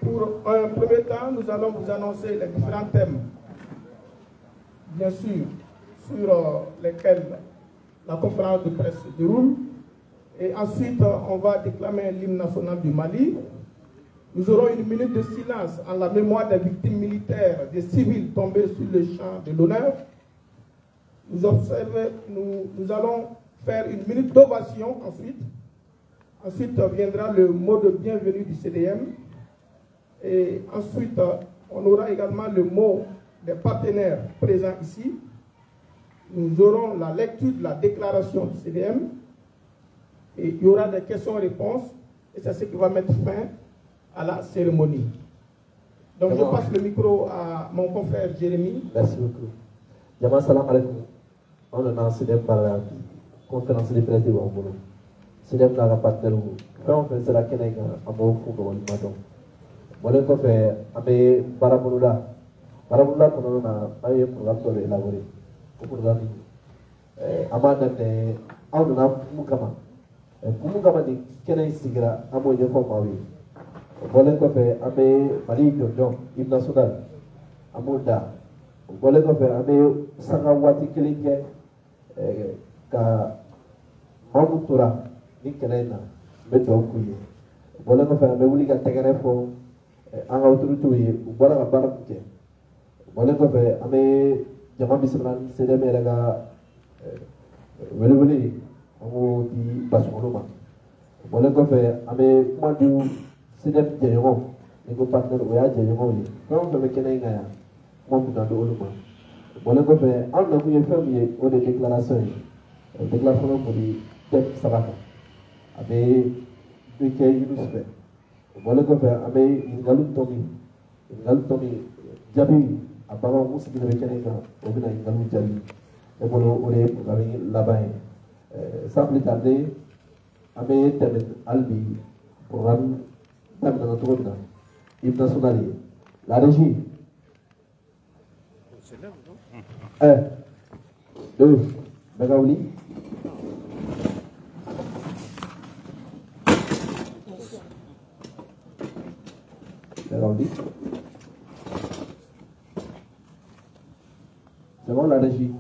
Pour un premier temps, nous allons vous annoncer les différents thèmes, bien sûr, sur lesquels la conférence de presse se déroule. Et ensuite, on va déclamer l'hymne national du Mali. Nous aurons une minute de silence en la mémoire des victimes militaires, des civils tombés sur le champ de l'honneur. Nous allons faire une minute d'ovation ensuite. Ensuite viendra le mot de bienvenue du CDM. Et ensuite, on aura également le mot des partenaires présents ici. Nous aurons la lecture de la déclaration du CDM. Et il y aura des questions-réponses. Et c'est ce qui va mettre fin à la cérémonie. Donc je passe le micro à mon confrère Jérémy. Merci beaucoup. Jama salam alaikum. On a un CDM par la conférence de presse de Wambolo. CDM n'a pas de l'eau. Quand on fait cela, qu'il y a un mot pour le matin. Moi, je fais un Baraboula. Baraboula, on a un programme pour élaborer. Pour programme. Amanda, on a un Mukama. Mukama, qui est sigra, à moi, je fais ma vie. Boleh ko fe ame mali jonjon hymne national amuda boleh ko fe ame sanga wati kelinge ka mamutura ni kenena beto kuye boleh ko fe ame wuli ka tegere fo anga autorité yi bola ka baram ke boleh ko fe ame jama bisman sede me daga wele amu di basmoluma boleh ko fe ame madu CDM Djengo, les partenaires Oya Djengo, quand on fait Kenaya, mon putain de Oluma. Bon, on fait un an où il fait des déclarations. Déclaration pour les thèmes Savaka. Avec deux cas illustrés. Bon, on fait avec une galoute Tommy, Jabi, à part un mousse qui ne Kenaya, on a une galoute Jabi. Et bon, on est avec là-bas. Sans plus tarder, avec thème Albi, programme. Hymne national. La régie. 1, 2, Megaouli. Megaouli. C'est bon la régie.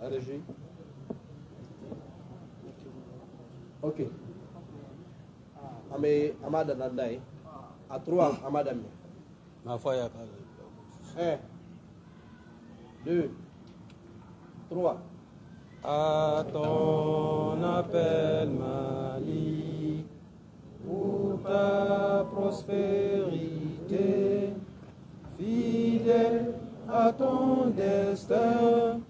La régie. Ok. Amada Nandai. À 3, Amadame. 1, 2, 3. À ton appel, Mali, pour ta prospérité, fidèle à ton destin,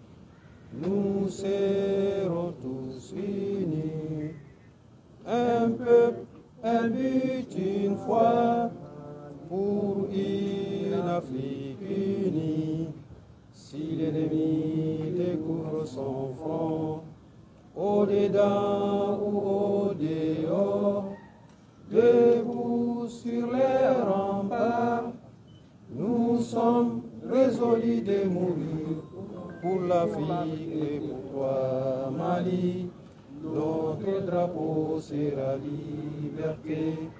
nous serons tous unis. Un peuple, un but, une foi, pour une Afrique unie. Si l'ennemi découvre son front, au-dedans ou au-dehors, debout sur les remparts, nous sommes résolus de mourir pour l'Afrique et pour toi, Mali. Notre drapeau sera liberté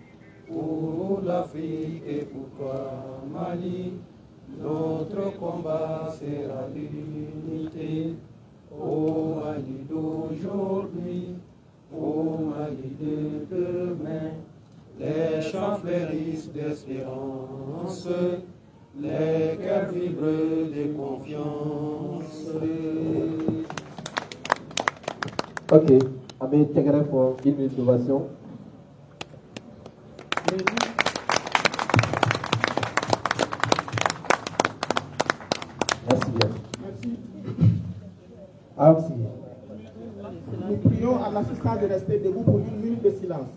pour l'Afrique et pour toi, Mali. Notre combat sera l'unité. Au Mali d'aujourd'hui, au Mali de demain, les chants fleurissent d'espérance, les cœurs vibrent de confiance. Ok, Amé Tegare pour une minute d'ovation. Merci bien. Merci. Merci. Nous prions à l'assistant de rester debout pour une minute de silence.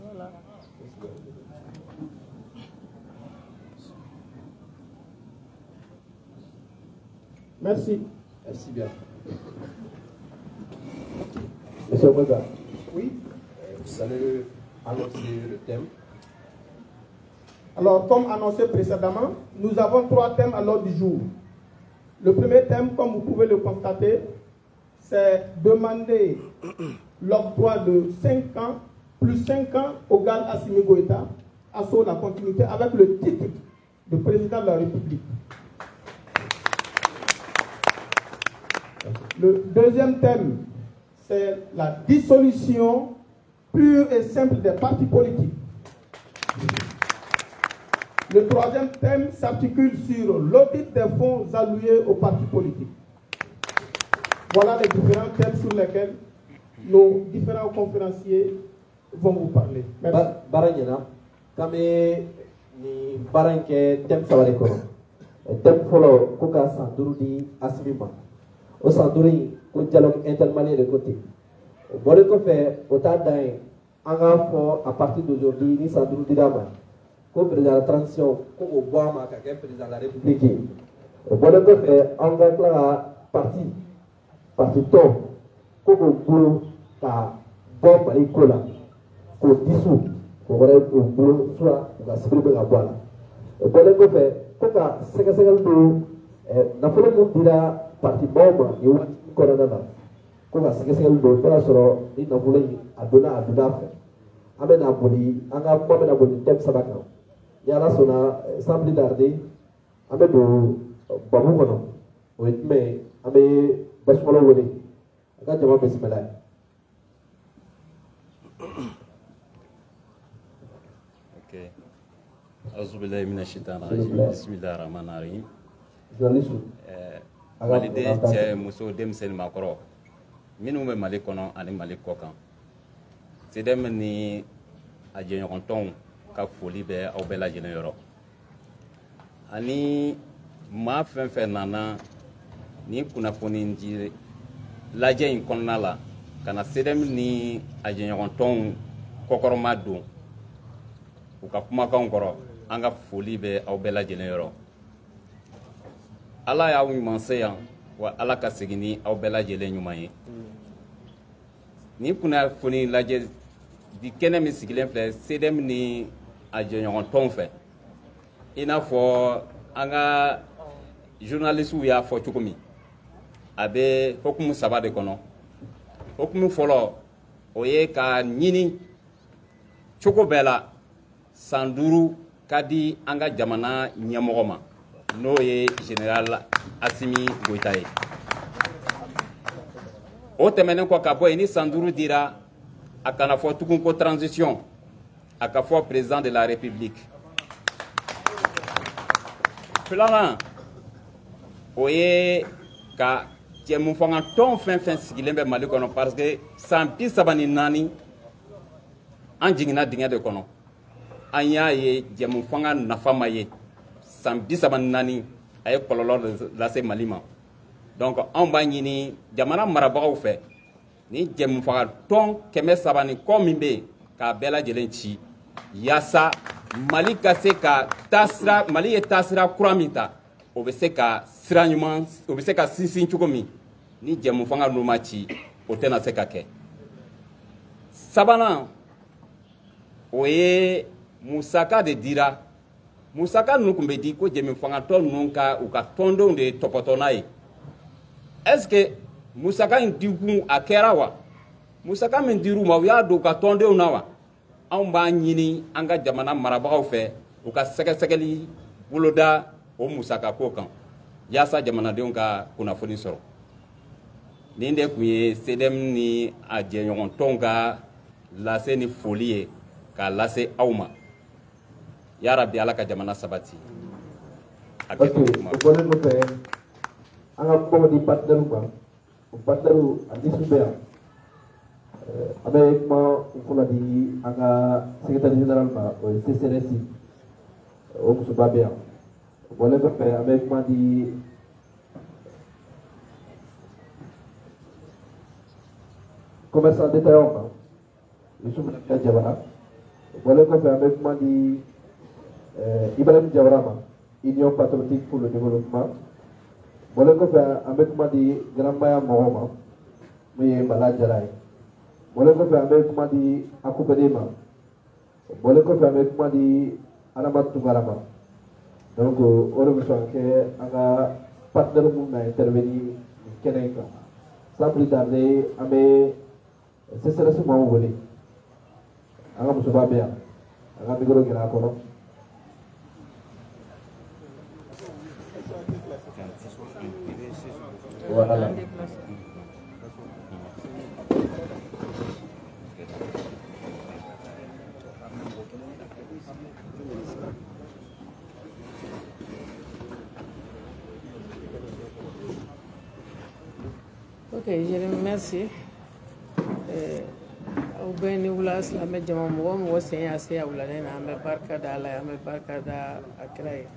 Merci. Merci bien. Monsieur Ouaga. Oui. Vous allez annoncer le thème. Alors, comme annoncé précédemment, nous avons 3 thèmes à l'ordre du jour. Le premier thème, comme vous pouvez le constater, c'est demander l'octroi de 5 ans, plus 5 ans au Gal Assimi Goïta, assurer la continuité avec le titre de président de la République. Le deuxième thème, c'est la dissolution pure et simple des partis politiques. Le troisième thème s'articule sur l'audit des fonds alloués aux partis politiques. Voilà les différents thèmes sur lesquels nos différents conférenciers vont vous parler. Merci. Baranyana, kami ni baranke thème sabari kono. Thème follow kuka sanduru di asmima. O sanduri ko dialogue intermalien de côté. Bon ko fait au tadain anga fo à partir d'aujourd'hui ni sanduru didama. Comme président de la transition, comme au Boama, qui est président de la République. Bon, on fait un parti top, comme au boulot, car bon, par les colas, qu'on dissout, qu'on va au boulot, soit on va se faire la boîte. Bon, on fait, comme ça, c'est que c'est le boulot, n'a pas le monde dira parti bon, il y a un corona. Comme ça, c'est que c'est le boulot, pour la soro, il n'a voulu à donner fait. Amen à Boli, on a pas de Boli, thème sabacan. Yala sona sans plus tarder abe do babu kono o itme abe basmolo woni aga jama bismillah. Okay, auzu billahi minash shaitanir rajim, bismillahir rahmanir rahim. Malide cɛ muso denmisɛnnin makɔrɔ minnu bɛ Mali kɔnɔ ani Mali kɔkan CDM ni a jɛɲɔgɔn tɔnw ka foli bɛ aw bɛɛ lajɛlen yɔrɔ ani maa fɛn fɛn nana ni kunnafoni di lajɛ in kɔnɔna la ka na CDM ni a jɛɲɔgɔn tɔnw kɔkɔrɔma don u ka kumakanw kɔrɔ an ka foli bɛ aw bɛɛ lajɛlen yɔrɔ Ala y'aw ɲuman se yan wa Ala ka segin ni aw bɛɛ lajɛlen ɲuman ye ni kunnafoni lajɛ di kɛnɛ min sigilen filɛ CDM ni a jɛɲɔgɔn tɔnw fɛ i n'a fɔ an ka journalistes y'a fɔ cogo min a bɛ hukumu 3 de kɔnɔ hukumu fɔlɔ o ye ka ɲini cogo bɛɛ la san 5 ka di an ka jamana ɲɛmɔgɔ ma n'o ye général Assimi Goïta ye o tɛmɛnen kɔ ka bɔ yen ni san 5 dira a kana fɔ tugun ko transition a ka fɔ président de la République filanan o ye ka jɛmunfanga tɔn fɛn fɛn sigilen bɛ Mali kɔnɔ parce que san 34 an jiginna dingɛ de kɔnɔ an y'a ye jɛmunfanga nafa ma ye san 34 a ye kɔlɔlɔ lase Mali ma donc anw b'a ɲini jamana marabagaw fɛ ni jɛmunfanga tɔn 300 kɔ min bɛ yen k'a bɛɛ lajɛlen ci yaasa Mali ka se ka taasira Mali ye taasira kura min ta o bɛ se ka sira ɲuman o bɛ se ka sinsin cogo min ni jɛmunfanga ninnu ma ci o tɛna se ka kɛ sabanan o ye musaka de dira musaka ninnu tun bɛ di ko jɛmunfangatɔ ninnu ka u ka tɔndenw de tɔpɔtɔ n'a ye est-ce que musaka in dikun a kɛra wa musaka min dir'u ma u y'a don u ka tɔndenw na wa anw b'a ɲini an ka jamana marabagaw fɛ u ka sɛgɛsɛgɛli boloda o musakako kan yaasa jamanadenw ka kunnafoni sɔrɔ nin de tun ye CDM ni a jɛɲɔgɔn tɔnw ka lase ni foli ye k'a lase aw ma yarabi Ala ka jamana sabati a kɛ kuma bɔlen kɔfɛ an ka kuma di partenaires kan o partenaires a liste bɛ yan a bɛ kuma fɔlɔ di an ka secrétaire général ma o ye CCRS o musoba bɛ yan o bɔlen kɔfɛ an bɛ kuma di commerçant détaillant ma Yusuf Lafiya Jabara o bɔlen kɔfɛ an bɛ kuma di Ibrahim Jawara ma Union patriotique pour le développement bɔlen kɔfɛ an bɛ kuma di Garanbaya mɔgɔw ma min ye Bala Jara ye bɔlen kɔfɛ an bɛ kuma di Akubede ma Boleh ko fami kuma di Anabat Tugarama. Donc on besoin que aga partenaire mu na intervenir keneka. Sans plus tarder, ame ce sera ce moment volé. Aga musuba bea. Aga micro gira kono. Voilà. Ok, je les remercie. Au béni oula silamɛ jama mɔgɔ mɔgɔ sen y'a se a wuladen na an bɛ barika da Ala ye, an bɛ barika da a kira ye.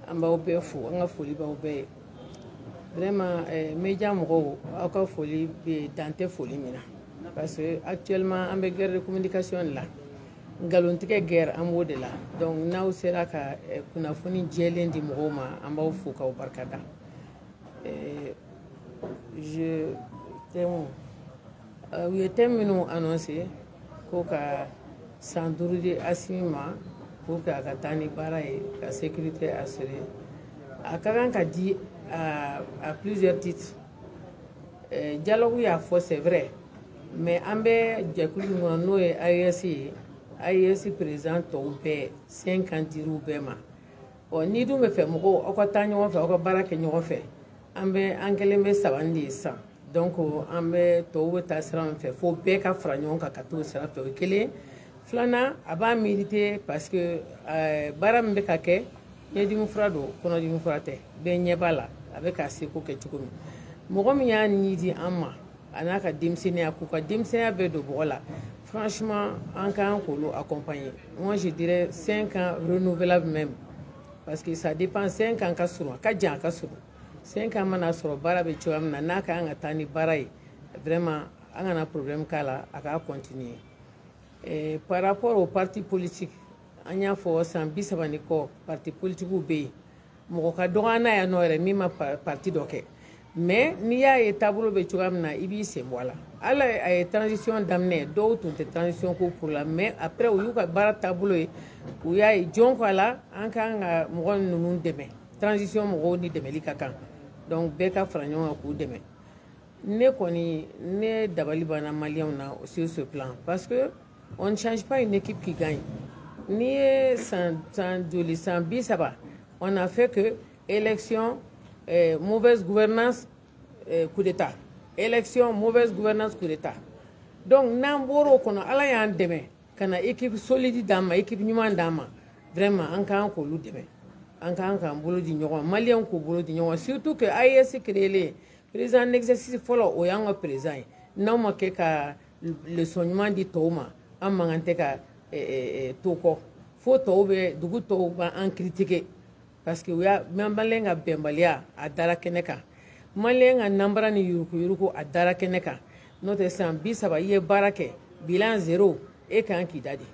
An b'aw bɛɛ fo, an ka foli b'aw bɛɛ ye. Vraiment média mɔgɔw aw ka foli bɛ dan tɛ foli min na parce que actuellement an bɛ guerre de communication la ngalontigɛ guerre an b'o de la donc n'aw sera ka kunnafoni jɛlen di mɔgɔw ma an b'aw fo k'aw barika da. Je t'aime. U ye thème minnu annoncé ko ka san 5 di Assimi ma pour que a ka taa ni baara ye ka sécurité assurer. A ka kan ka di à plusieurs titres. Dialogue y'a fɔ c'est vrai mais an bɛ jɛkulu min kɔnɔ n'o ye AES ye AES président tɔw bɛɛ 5 ans dir'u bɛɛ ma. N'i dun bɛ fɛ mɔgɔw aw ka taa ɲɔgɔn fɛ aw ka baara kɛ ɲɔgɔn fɛ an kelen bɛ sabani de ye sisan donc an bɛ tɔw bɛ taa sira min fɛ fo bɛɛ ka fara ɲɔgɔn kan ka t'o sira fɛ o ye kelen. Filanan a b'a mérité parce que baara min bɛ ka kɛ ɲɛdimi fura don kɔnɔdimi fura tɛ bɛɛ ɲɛ b'a la a bɛ k'a seko kɛ cogo min mɔgɔ min y'a ɲi di an ma a n'a ka denmisɛnniya k'u ka denmisɛnniya bɛɛ don bɔgɔ la franchement an k'an k'olu accompagner moi je dirais 5 ans renouvelable même parce que ça dépend 5 ans ka surun a ka jan a ka surun 5 ans mana sɔrɔ baara bɛ cogoya min na n'a ka kan ka taa ni baara ye vraiment an kana problème k'a la a k'a continuer par rapport au parti politique an y'a fɔ san 30 ni kɔ parti politique bɛ yen mɔgɔ ka dɔgɔ an na yan nɔ yɛrɛ min ma parti dɔ kɛ mais n'i y'a ye taabolo bɛ cogoya min na i b'i sen bɔ a la ala a ye transition daminɛ dɔw tun tɛ transition ko pour la mais après u y'u ka baara taabolo ye u y'a ye jɔn ko a la an kan ka mɔgɔ ninnu dɛmɛ transition mɔgɔw ni dɛmɛli ka kan donc bɛɛ ka fara ɲɔgɔn kan k'u dɛmɛ ne kɔni ne dabali banna maliyɛnw na sur ce plan parce que on ne change pas une équipe qui gagne n'i ye san 30 on a fait que élection mauvaise gouvernance coup d'état élection mauvaise gouvernance coup d'état donc n'an bɔra o kɔnɔ ala y'an dɛmɛ ka na équipe solide d'an ma équipe ɲuman d'an ma vraiment an k'an k'olu dɛmɛ an k'an k'an bolo di ɲɔgɔn maliyɛnw k'u bolo di ɲɔgɔn surtout que AES créelen président d'exercice fɔlɔ o y'an ka président ye n'aw ma kɛ ka leçon ɲuman di tɔw ma an mankan tɛ ka to kɔ fo tɔw bɛ dugu tɔw b'an critiquer parce que maliyɛn ka bɛnbaliya a dara kɛnɛ kan maliyɛn ka nanbara ni yuruguyurugu a dara kɛnɛ kan n'o tɛ san 30 i ye baara kɛ bilan 0 e kan k'i da de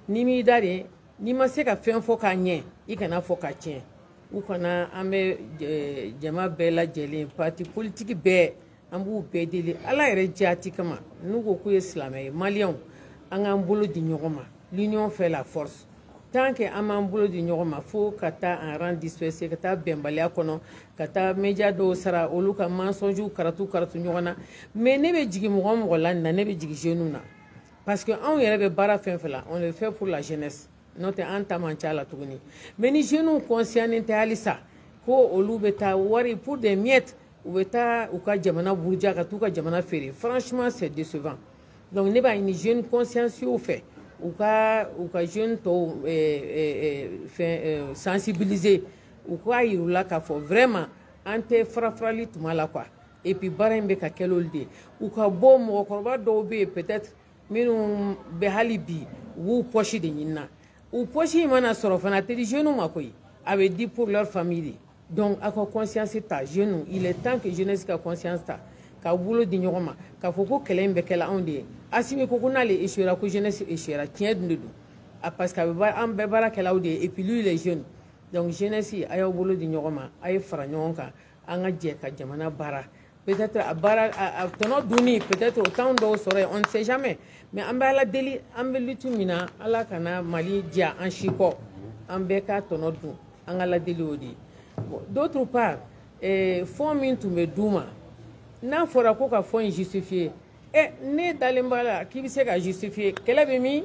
n'i m'i da de n'i ma se ka fɛn fɔ k'a ɲɛ i kana fɔ ka tiɲɛ u kana an bɛ jama bɛɛ lajɛlen parti politique bɛɛ an b'u bɛɛ deli ala yɛrɛ jaati kama n'u ko k'u ye silamɛ ye maliyɛnw an k'an bolo di ɲɔgɔn ma l'union fait la force tant que an m'an bolo di ɲɔgɔn ma fo ka taa en rang dispersé ka taa bɛnbaliya kɔnɔ ka taa média dɔw sara olu ka mensonge karatu ɲɔgɔn na mais ne bɛ jigin mɔgɔ mɔgɔ la nin na ne bɛ jigin jeunes na parce que anw yɛrɛ bɛ baara fɛn fɛn la on le fait pour la jeunesse n'o tɛ an ta man ca la tuguni mais ni jeunes conscient tɛ halisa ko olu bɛ taa wari pour des miettes u bɛ taa u ka jamana buruja ka t'u ka jamana feere franchement c'est décevant donc ne b'a ɲini jeunes consciencieux fɛ u ka jeunes tɔw sensibiliser u k'a yir'u la k'a fɔ vraiment an tɛ farafarali tuma la quoi et puis baara in bɛ ka kɛ olu de u ka bɔ mɔgɔkɔrɔba dɔw bɛ yen peut-être minnu bɛ hali bi u b'u poche de ɲinina u poche in mana sɔrɔ fana a tɛ di jeunes ma koyi a bɛ di pour leur famille de donc a ka conscience ta jeunes il est temps que jeunesse ka conscience ta ka bolo di ɲɔgɔn ma k'a fɔ ko kɛlɛ in bɛ kɛla anw de ye Assimi ko n'ale échouera ko jeunesse échouera tiɲɛ dun de don parce que an bɛɛ baara kɛlaw de ye et puis lui les jeunes donc jeunesse a y'aw bolo di ɲɔgɔn ma a ye fara ɲɔgɔn kan an ka jɛ ka jamana baara peut-être à tonneau duni, peut-être autant d'eau serait, on ne sait jamais. Mais en bas la délit, en bas l'utumina, à la cana, Mali, dia, en chico, en beka tonneau dou, en la délit. D'autre part, faut min tu me douma. N'a fora ko ka fond justifié. Et ne dalimbala qui se ka justifié. Quel est mis?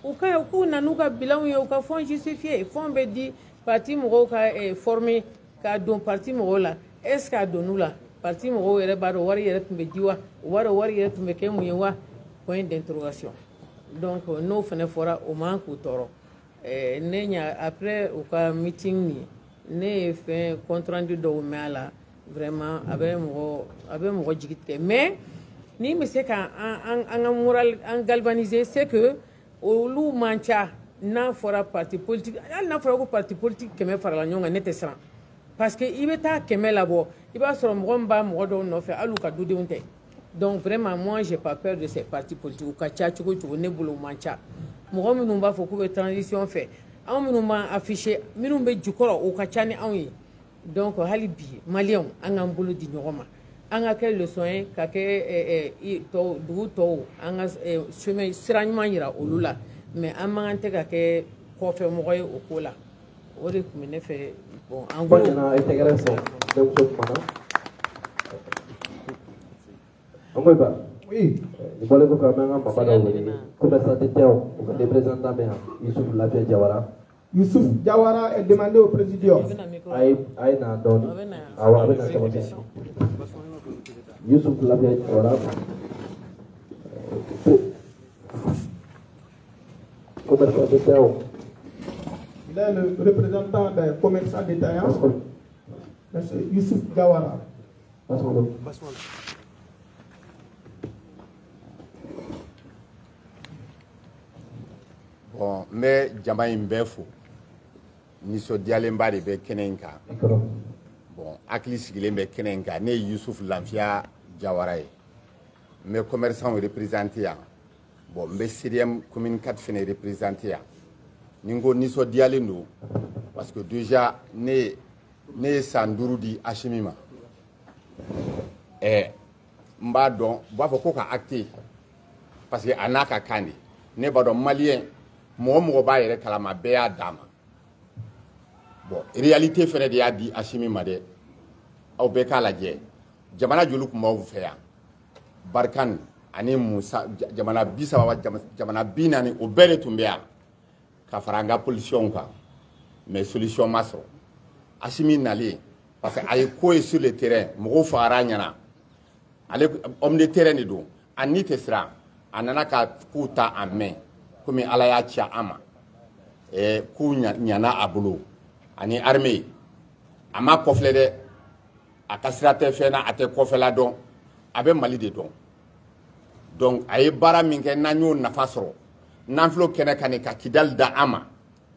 Ou ka nanuka bilan yo ka fond justifié. Fond be di parti mo ka formé ka don parti mo la. Est-ce ka donu la? Parti mo yere ba do wari yere tumbe diwa, wari yere tumbe ke mu yewa. Point d'interrogation. Donc nous fene fora au manque ou toro. Ne après au ka meeting ni ne fait compte rendu de Oumala vraiment avec mon jigité. Mais ni me c'est qu'un moral en galvanisé, c'est que au lou mancha n'a fera parti politique, n'a fera parti politique que me fera la nyonga n'était ça. Parce que il est à Kemel là-bas, il va se rendre mon don no fait alouka doudéonte. Donc vraiment moi j'ai pas peur de ces partis politiques ou kacha chuko tu ne boulot mancha. Moi nous va faut que transition fait. An minnu ma affiché minnu bɛ jukɔrɔ o ka ca ni anw ye donc hali bi maliyɛnw an k'an bolo di ɲɔgɔn ma an ka kɛ leçon ye ka kɛ dugu tɔw an ka sira ɲuman yira olu la mais an man tɛ ka kɛ kɔfɛmɔgɔ ye o ko la o de tun bɛ ne fɛ bon en gros oui. Il faut que Youssouf Diawara est demandé au présidium. Youssouf Diawara. Il est le représentant des commerçants détaillants. Monsieur Youssouf Diawara. Bon, mais jama in bɛɛ fo nisɔndiyalenba de bɛ kɛnɛ in kan bon hakili sigilen bɛ kɛnɛ in kan ne ye Yusuf Lafiya Jawara ye n bɛ commerçant représenté yan bon n bɛ CDM commune 4 fɛnɛ représenté yan ni n ko nisɔndiyalen don parce que déjà ne ye san 5 di Asimi ma n b'a dɔn u b'a fɔ ko ka acté parce que a n'a ka kan de ne b'a dɔn maliyɛn mɔgɔ b'a yɛrɛ kalama bɛɛ y'a d'a ma bon réalité fɛnɛ de y'a di Asimi ma dɛ aw bɛɛ k'a lajɛ jamana joli tun b'aw fɛ yan Barkane ani Musa jamana 30 jamana 40 o bɛɛ de tun bɛ yan ka fara an ka politiciens kan mais solution ma sɔrɔ Asimi nalen parce que a ye ko ye sur le terrain mɔgɔw fagara ɲɛna ale homme de terrain de don a ni tɛ siran a nana ka kow ta en main comme ala y'a ci a ma k'u ɲana a bolo ani armée a ma kɔfilɛ dɛ a ka sira tɛ fɛn na a tɛ kɔfɛla dɔn a bɛ Mali de dɔn donc a ye baara min kɛ n'an y'o nafa sɔrɔ n'an filɛ kɛnɛ kan ka Kidali da an ma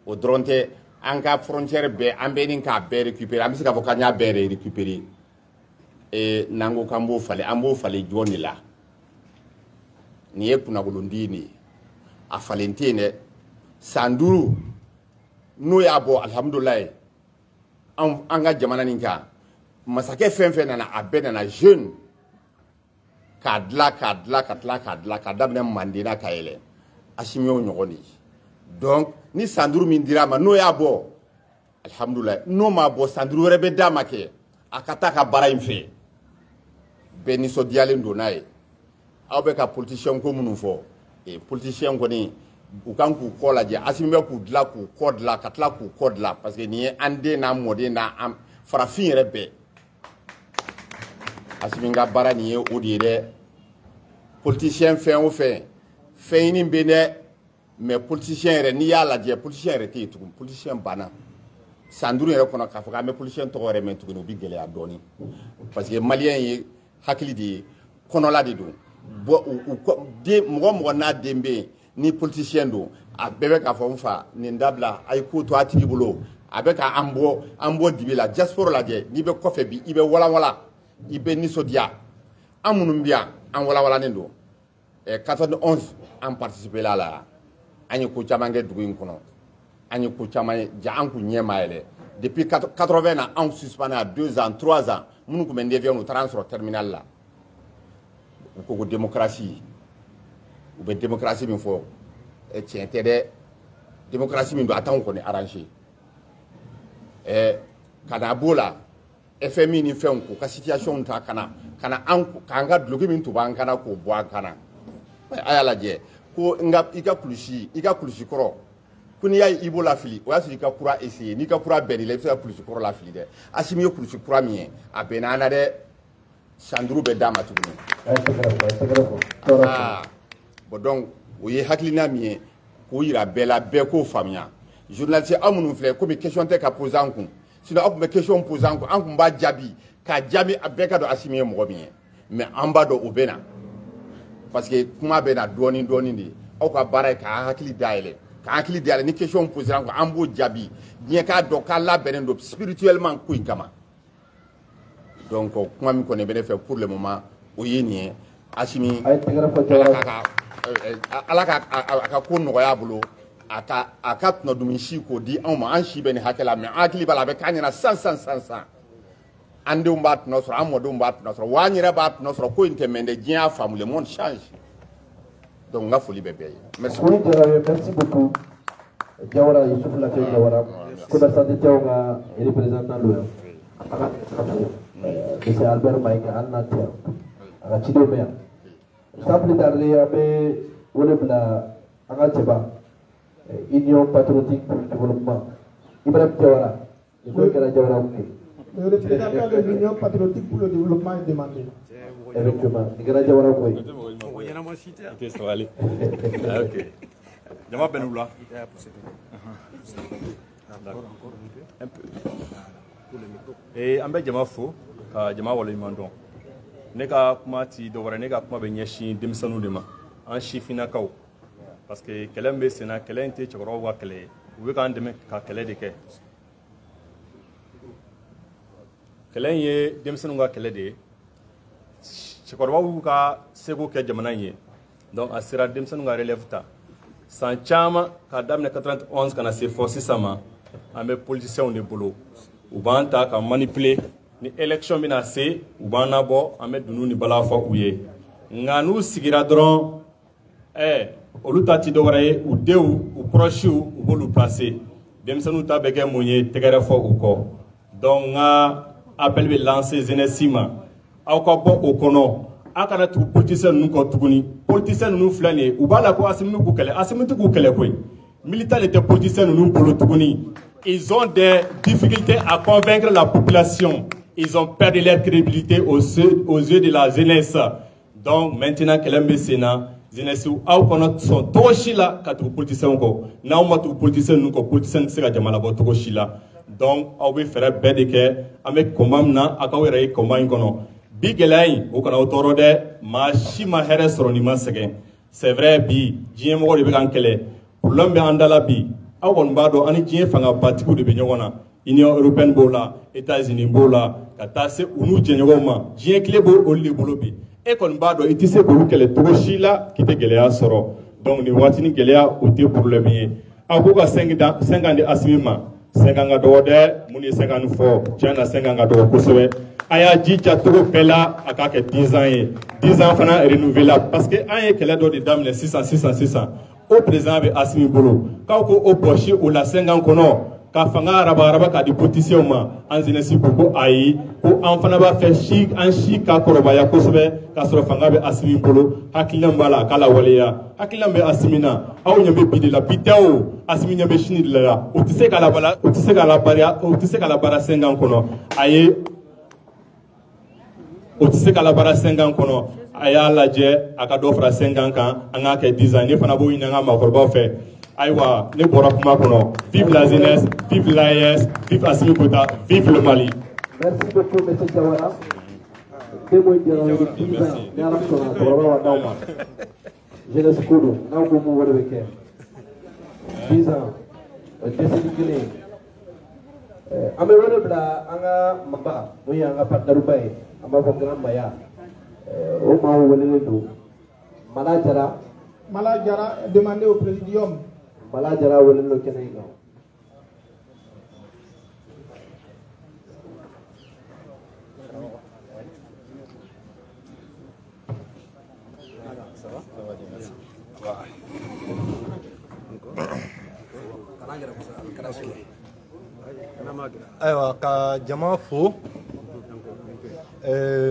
o dɔrɔn tɛ an ka frontière bɛɛ an bɛ nin k'a bɛɛ récupérer an bɛ se k'a fɔ k'an y'a bɛɛ récupérer n'an ko k'an b'o falen an b'o falen jɔn de la nin ye kunnafoni de ye a falen tɛ yen dɛ san 5 n'o y'a bɔ alhamdulilayi an ka jamana nin kan masakɛ fɛn fɛn nana a bɛɛ nana jeune k'a dilan ka daminɛ Mandela ka yɛlɛ Asimi y'o ɲɔgɔn de ye donc ni san 5 min dira a ma n'o y'a bɔ alhamdulilayi n'o ma bɔ san 5 wɛrɛ bɛ d'a ma kɛ a ka taa ka baara in fɛ bɛɛ nisɔndiyalen don n'a ye aw bɛ ka politicien ko minnu fɔ politicien kɔni u kan k'u kɔ lajɛ Asimi bɛ k'u dilan k'u kɔ dilan ka tila k'u kɔ dilan parce que nin ye an den n'a mɔden n'a farafin yɛrɛ bɛɛ Asimi ka baara nin ye o de ye dɛ politicien fɛn o fɛn fɛn ɲini bɛ dɛ mais politicien yɛrɛ n'i y'a lajɛ politicien yɛrɛ tɛ yen tugun politicien banna san 5 yɛrɛ kɔnɔ k'a fɔ k'an bɛ politicien tɔgɔ yɛrɛ mɛn tuguni o bɛ gɛlɛya dɔɔni parce que maliyɛn ye hakili de ye kɔnɔla de don mɔgɔ n'a den bɛ yen ni politicien don a bɛɛ bɛ k'a fɔ n fa nin dabila a ye ko to a tigi bolo a bɛ ka an bɔ dibi la diaspora lajɛ n'i bɛ kɔfɛ bi i bɛ walawala i bɛ nisɔndiya an minnu bɛ yan an walawalanen don 91 an participé la an ye ko caman kɛ dugu in kɔnɔ an ye ko caman ye ja an kun ɲɛ ma yɛlɛ depuis 80 ans on suspendu à 2 ans 3 ans nous comme devions nous transfert terminal là ko démocratie ou bien démocratie min faut et tiens de démocratie min do attendre qu'on est arrangé kana bola FMI ni fait ko ka situation ta kana an kanga dlogi min to ban kana ko bo kana ayala je ko nga ika kulusi koro kuni ya ibola fili o yasu ika kura essayer ni ka kura beri le fa kulusi koro la fili de asimi yo kulusi kura mi a benana de sandru be dama tuguni bon donc o ye haklina mi ko yira bela be ko famia journaliste amunu fle ko mi question te ka poser en kun sinon on me question poser en kun an kun ba jabi ka jabi abeka do asimi mo bien mais en bas do obena parce que kuma bena doni di o ka bara ka hakili daile ni question poser en kun an bo jabi bien ka do ka la benen do spirituellement ko inkama donc kuma mi ko ne bene fait pour le moment o yeni asimi ala ka ko no ya bulu aka no dum shi ko di an ma an shi bene hakela me akili bala be kanyana san ande umbat no so amodo umbat no so wanyira bat no so ko inte mende dia femme le monde change donc nga foli bébé merci beaucoup Jawara Yusuf la fait Jawara ko da sante tawga représentant lo c'est Albert Mike Anna aka chido me sample darle abe wole bla anga cheba Union patriotique pour le développement Ibrahim Jawara il faut que la Jawara le représentant de l'Union patriotique pour le développement est demandé. Effectivement, il y a Jawara Koy. Ok. Jama Benoula. Et Ambe Jama Fo, Jama Wale Mandon. Nega kuma ti dowara nega kuma be nyeshi demisanu de ma. An shifina kaw. Parce que kelembe sena kelente chokoro wa kele. Ube kan deme ka kele de ke. Kelen ye demisanu ga kele de. Chokoro wa ka sego ke jamana ye. Donc asira demisanu ga relève ta. San chama ka damne 91 kana se force sama. Ambe politiciens de bolo. Ubanta ka manipuler ni élection bina se ubana bo ambe dunu ni bala fa uye. Nganu sigira dron oluta ti dowaraye u dew u proche u bolu placer demsanu ta bege moye tegere fo uko donc nga appel be lancer zenesima awko bo okono akana tu politicien nu ko tuguni politicien nu flane u bala ko asimu ku kele koy militant était politicien nu bolo tuguni ils ont des difficultés à convaincre la population, ils ont perdu leur crédibilité aux yeux de la jeunesse. Donc maintenant que l'embessena jeunesse aw kono son toshila ka tu politicien ko na o matu politicien nu ko politicien se ka jamana bo toshila donc aw be fere bedeke ame komamna akawere komay kono bigelay o kono toro de ma shima here soroni masege c'est vrai bi jiem ko de be kan kele problème be andala bi aw won bado ani jiem fanga batiku de be nyona Union européenne bola États-Unis bola ka tase unu jenyoma jiem klebo o le bolobi et qu'on va do itise ko kele toshila kite geleya soro donc ni watini geleya o te problème ye abuka 50 asimima 50 do de muni 54 tiana 50 do kosowe aya jija to bela akake 10 ans ye 10 ans fana renouvelable parce que an ye kele do de dame 600 au présent be asimi bolo ka ko o poche ou la 50 kono ka fanga araba ka di politicien ma an jeunesse ko ayi ko an fana ba fe shi an shi ka koroba ya kosobe ka soro fanga be asimi bolo hakilna mbala kala waleya hakilna be asimina aw nyambe bidila bidao asimi nyambe shini la o tise kala bala o tise kala bara 50 kono ayi o tise kala bara 50 kono aya laje aka do fra 50 kan anga ke 10 ans ne fana bo ina ma korba fe Aïwa, ne bora kuma kono. Vive la jeunesse, vive l'AES, vive Assimi Goïta, vive le Mali. Merci beaucoup, M. Jawara. Jeunesse Koudou, nous sommes au Wéké. 10 ans, décennie Guinée. Amérique bla, anga mamba, nous y anga patnarubai, amba grand maya. Au Mao Wélédou, Malajara demandé au présidium. Malajara Wélédou Kénéga.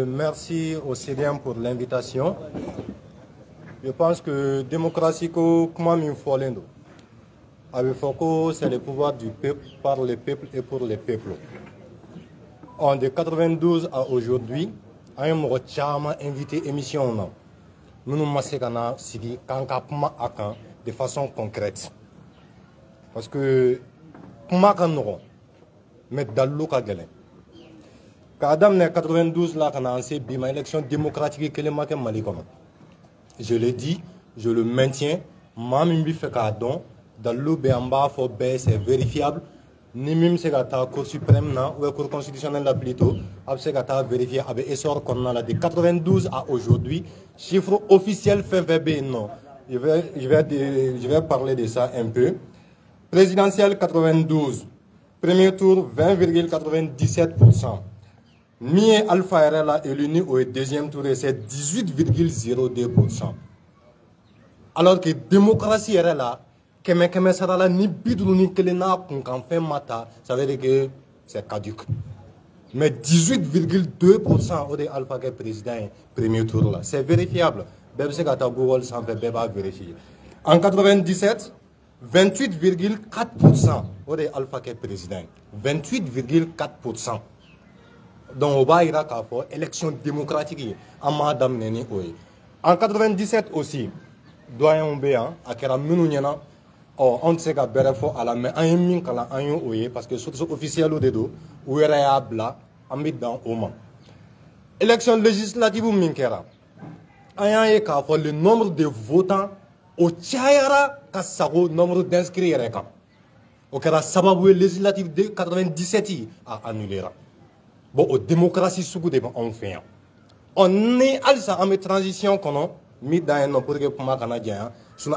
Merci au CDM pour l'invitation. Je pense que démocratie, comment il faut l'endo. Avec Foucault, c'est le pouvoir du peuple, par le peuple et pour les peuples. De 92 à aujourd'hui, un mot invité émission. Nous nous massacrons de façon concrète. Parce que, mais dans le cas de Quand 92 là, quand on a une élection démocratique qui est Mali. Je le dis, je le maintiens. Mamimbi fait cadon. Dans le Béamba, c'est vérifiable. Ni même c'est la Cour suprême ou la Cour constitutionnelle plutôt, c'est vérifié avec essor qu'on a de 92 à aujourd'hui. Chiffre officiel FVB non. Je vais parler de ça un peu. Présidentielle 92, premier tour 20,97%. Mie Alpha RL est élu au deuxième tour et c'est 18,02%. Alors que démocratie RL là, ni bidou ni kelena qu'on fait mata, ça veut dire que c'est caduc. Mais 18,2% au de Alpha qui est président premier tour là, c'est vérifiable. Même si Google s'en fait vérifier. En 97, 28,4% au de Alpha qui est président. 28,4%. Donc on va y avoir élection démocratique en madame Neni Oye. En 97 aussi, doyen Ombéa, à Kéramounouniana. On ne sait qu'à Berefo à la main, parce que surtout officiel au dedo, où il y a bla, en dans Oman. Élection législative ou Minkera. Le nombre de votants au Tchayara, le nombre d'inscrits. Au cas où législative de 97 a annulé. Bon, aux démocraties sous on fait. On est à en transition qu'on a mis dans un pour que pour ma canadien.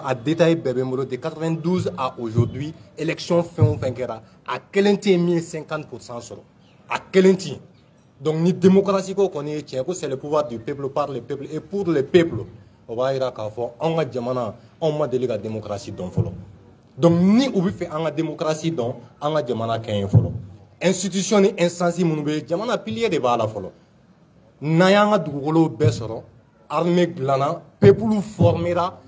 À détail de 92 à aujourd'hui, élection fin à quel intime 50% sur à quel intime. Donc ni démocratie qu'on connaît, c'est le pouvoir du peuple par le peuple et pour le peuple. On va y avoir on a demandé on m'a délégué la démocratie donc follow. Donc ni où fait en démocratie donc on a demandé qu'un follow. Institution et instance mounbe demandé pilier de bala follow. Nayanga dougolo besoro armée glana peuple formera.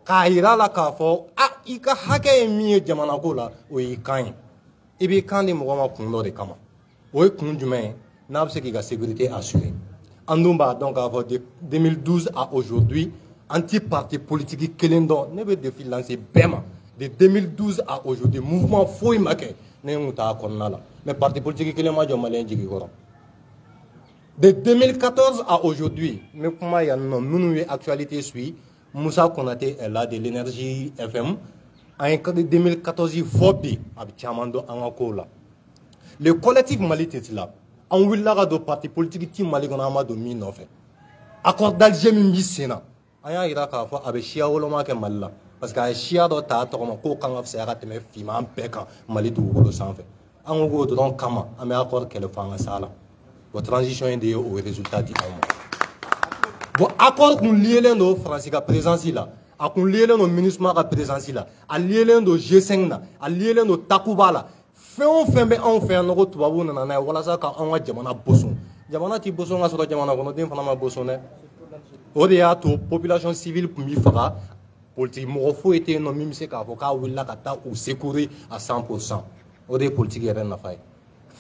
Kaira la kafo ika hake mi jamana ko la o ikan ibi kan de mo ma kun de kama o kun jume na bse ki ga sécurité assurée andumba donc avant de 2012 à aujourd'hui anti parti politique kelendo ne be défi lancer bema de 2012 à aujourd'hui mouvement foi make ne muta konna la mais parti politique kelema jo malien jigi ko de 2014 à aujourd'hui mais comment y a non nous actualité suit Moussa Konaté est là de l'énergie FM. En 2014, il faut bien le collectif Mali est là. On will la do parti politique qui Mali qu'on a ma dominé en fait. Accord d'Alger mi Sénat. Aya ira ka fa abe Chia woloma ke Mali parce que Chia do ta to ko kan of sera te me fima peka Mali du wolo sans fait. An go do donc kama ame accord que le fanga sala. Votre transition est au résultat du bon, accord qu'on lie les Français à présence là, à qu'on lie les ministres à présence là, à lier les G5 là, à lier les Takuba là. On fait un autre babou nana, voilà ça quand on a jamana boson. Jamana ti boson a sur la jamana qu'on a dit fana bosonné. Odia to population civile pour mi fera, politique morofo était non même c'est qu'avocat ou la kata ou secourir à 100%. Odia politique est rien à faire.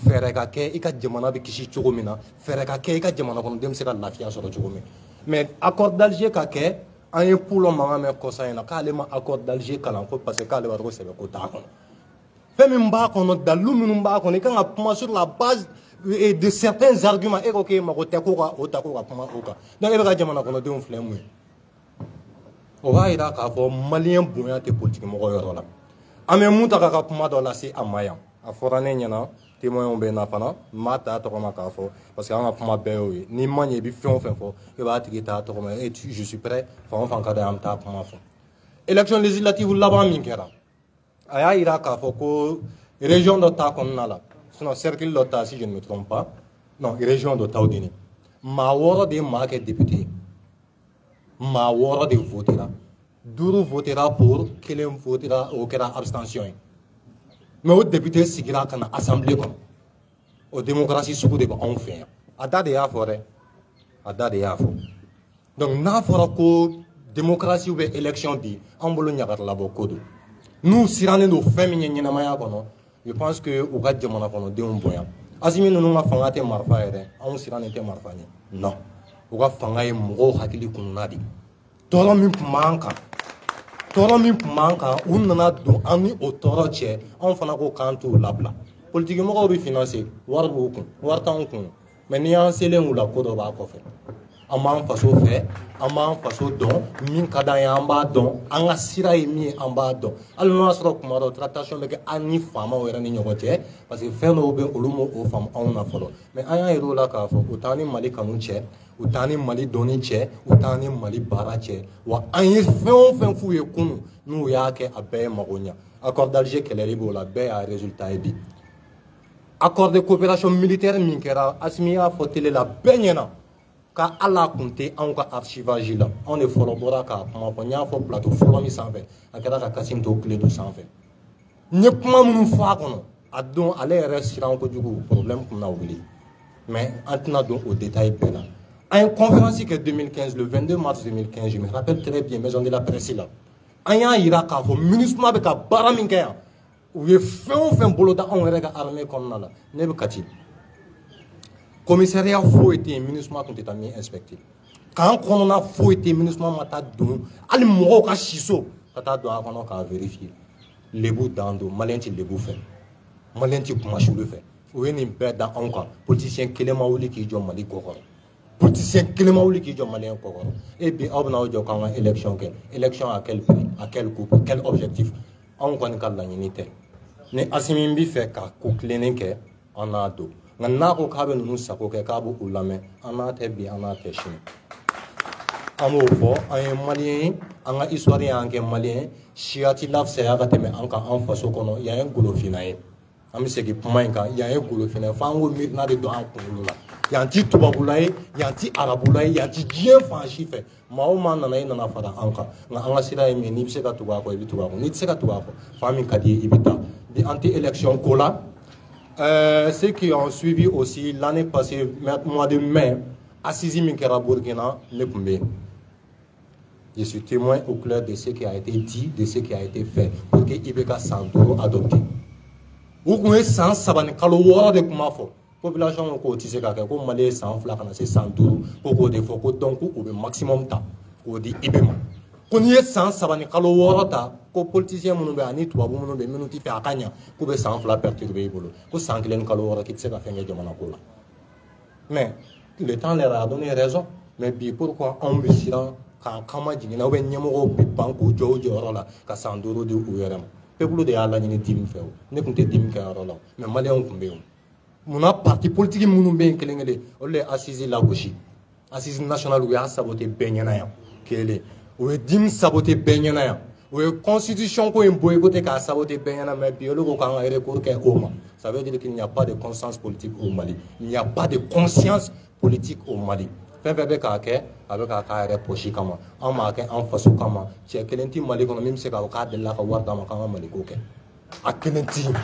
Faire que ika jamana be kishi chogomina, faire que ika jamana qu'on dem c'est la lafia sur le chogomina. Mais accord d'Alger kake un pour le moment mais conseil na kalema accord d'Alger kalanko parce que kalema ro sebe ko ta kon fait même ba kon dans l'umunu ba kon quand on sur la base de certains arguments et OK ma ko ko o ta ko pama oka donc e ba jamana kon de on flemme o va ira ka fo malien bonya te politique mo ko yoro la ame muta ka pama do la c'est amaya a forane nyana témoin on bena fana mata to ma ka fo parce que on a pama be oui ni manye bi fon fo e ba tikita to ma et je suis prêt fon fon ka da am ta pama fo élection législative là-bas min kera aya ira ka fo ko région de ta kon nala sinon cercle de ta si je ne me trompe pas non région de Taoudini ma woro de ma ke député maa 6 de votera 5 votera pour 1 votera o kɛra abstention ye mais o député sigira ka na assemblée kɔnɔ o démocratie sugu de bɛ anw fɛ yan a da de y'a fɔ dɛ a da de y'a fɔ donc n'a fɔra ko démocratie bɛ élection bi an bolo ɲagaralabɔ ko don n'u sirannen don fɛn min ye ɲɛnamaya kɔnɔ je pense que u ka jamana kɔnɔdenw bonya Asimi ninnu ka fanga tɛ marifa ye dɛ anw sirannen tɛ marifa ɲɛ non u ka fanga ye mɔgɔw hakili kunna de tɔɔrɔ min tun b'an kan u nana don an ni o tɔɔrɔ cɛ anw fana ko k'an t'u labila politiki mɔgɔw bɛ financer wari b'u kun wari t'anw kun mais ni y'an selen u la ko dɔ b'a kɔfɛ an b'an faso fɛ an b'an faso dɔn min ka d'an ye an b'a dɔn an ka sira ye min ye an b'a dɔn hali n'o y'a sɔrɔ kuma dɔ tractation bɛ kɛ an ni faamaw yɛrɛ ni ɲɔgɔn cɛ parce que fɛn dɔw bɛ olu m'o faamu anw na fɔlɔ mais an y'a yir'u la k'a fɔ u t'an ni Mali kanu cɛ u t'an ni Mali dɔnni cɛ u t'an ni Mali baara cɛ wa an ye fɛn o fɛn f'u ye kunun n'u y'a kɛ a bɛɛ ye mago ɲa accord d'Alger kɛlɛli b'o la bɛɛ y'a résultat ye bi accord de coopération militaire min kɛra Asimi y'a fɔ télé la bɛɛ ɲɛna ka ala kun tɛ anw ka archivage la anw de fɔlɔ bɔra k'a kuma fɔ n y'a fɔ plateau fɔlɔ min sanfɛ a kɛra ka Kasim to tile do sanfɛ n ye kuma minnu fɔ a kɔnɔ a don ale yɛrɛ siran kojugu problème kun na wuli mais an tɛna don o détail bɛɛ la an ye conférence kɛ 2015 le 22 mars 2015 je me rappelle très bien maison de la presse la an y'a yira k'a fɔ MINUSMA bɛ ka baara min kɛ yan u ye fɛn o fɛn boloda anw yɛrɛ ka armée kɔnɔna la ne bɛ Kati commissariat foyi tɛ yen MINUSMA tun tɛ taa min inspecter k'an kɔnɔna foyi tɛ yen MINUSMA ma taa don hali mɔgɔw ka siso ka taa don a kɔnɔ k'a vérifier lebu dan don maliyɛn tɛ lebu fɛ maliyɛn tɛ kumasulu fɛ o ye nin bɛɛ da anw kan politicien kelen ma wuli k'i jɔ Mali kɔ kɔrɔ politicien kelen ma wuli k'i jɔ maliyɛn kɔ kɔrɔ et bi aw bɛna aw jɔ k'an ka élection kɛ élection à quel prix à quel coût pour quel objectif anw kɔni ka laɲini tɛ ni Asimi bɛ fɛ ka ko tilennen kɛ an n'a don nka n'a ko k'a bɛ ninnu sago kɛ k'a b'u lamɛn an n'a tɛ bi an n'a tɛ sini an b'o fɔ an ye maliyɛn ye an ka histoire y'an kɛ maliyɛn ye siya tɛ lafisaya ka tɛmɛ an kan an faso kɔnɔ yan ye ngolofina ye an bɛ segin kuma in kan yan ye ngolofina ye f'an ko miirina de don an kunkolo la yan ti tubabula ye yan ti arabula ye yan ti diɲɛ fan si fɛ maa o maa nana i nana fara an kan nka an ka sira ye min ye n'i bɛ se ka tugu a kɔ i bɛ tugu a kɔ n'i tɛ se ka tugu a kɔ fan min ka di ye i bɛ taa bi an tɛ élection ko la. Ceux qui ont suivi aussi l'année passée, mois de mai, Assisi Minkera Burkina, je suis témoin au clair de ce qui a été dit, de ce qui a été fait pour que Ibeka Sandoro adopte. Vous connaissez 100 kalo wara de kuma fo. Population ko tise ka ko Mali 100 fla kana se 100 ko de fo ko donc ko be maximum temps ko di Ibema. Ko ni 100 kalo wara ta ko politicien minnu bɛ ani tubabu minnu bɛ minnu tɛ fɛ a ka ɲa k'u bɛ san 2 perturber i bolo ko san 1 kalo wɔɔrɔ k'i tɛ se ka fɛn kɛ jamana ko la mais le temps leur a donné raison mais bi pourquoi anw bɛ siran k'an kama jiginna ou bien ɲɛmɔgɔw bɛ ban k'u jɔ u jɔyɔrɔ la ka san 5 di u yɛrɛ ma peuple de y'a laɲini dimi fɛ o ne tun tɛ dimi kɛ yɔrɔ la mais maliyɛnw tun bɛ yen munna parti politique minnu bɛ yen kelen kelen olu de ye assise lagosi assise nationale u y'a saboter bɛɛ ɲɛna yan kelen o ye dimi saboter bɛɛ ɲɛna yan. La constitution ko boycotté k'a saboter bɛɛ mais bi olu ko k'an ka recours kɛ o ma ça veut dire qu'il n'y a pas de conscience politique au Mali il n'y a pas de conscience politique au Mali fɛn fɛn bɛ k'a kɛ a bɛ k'a k'a yɛrɛ poche kama an m'a kɛ an faso kama cɛ kelen tɛ Mali kɔnɔ min bɛ se k'a fɔ k'a delila ka wari d'a ma k'an ka Mali ko kɛ a kelen tɛ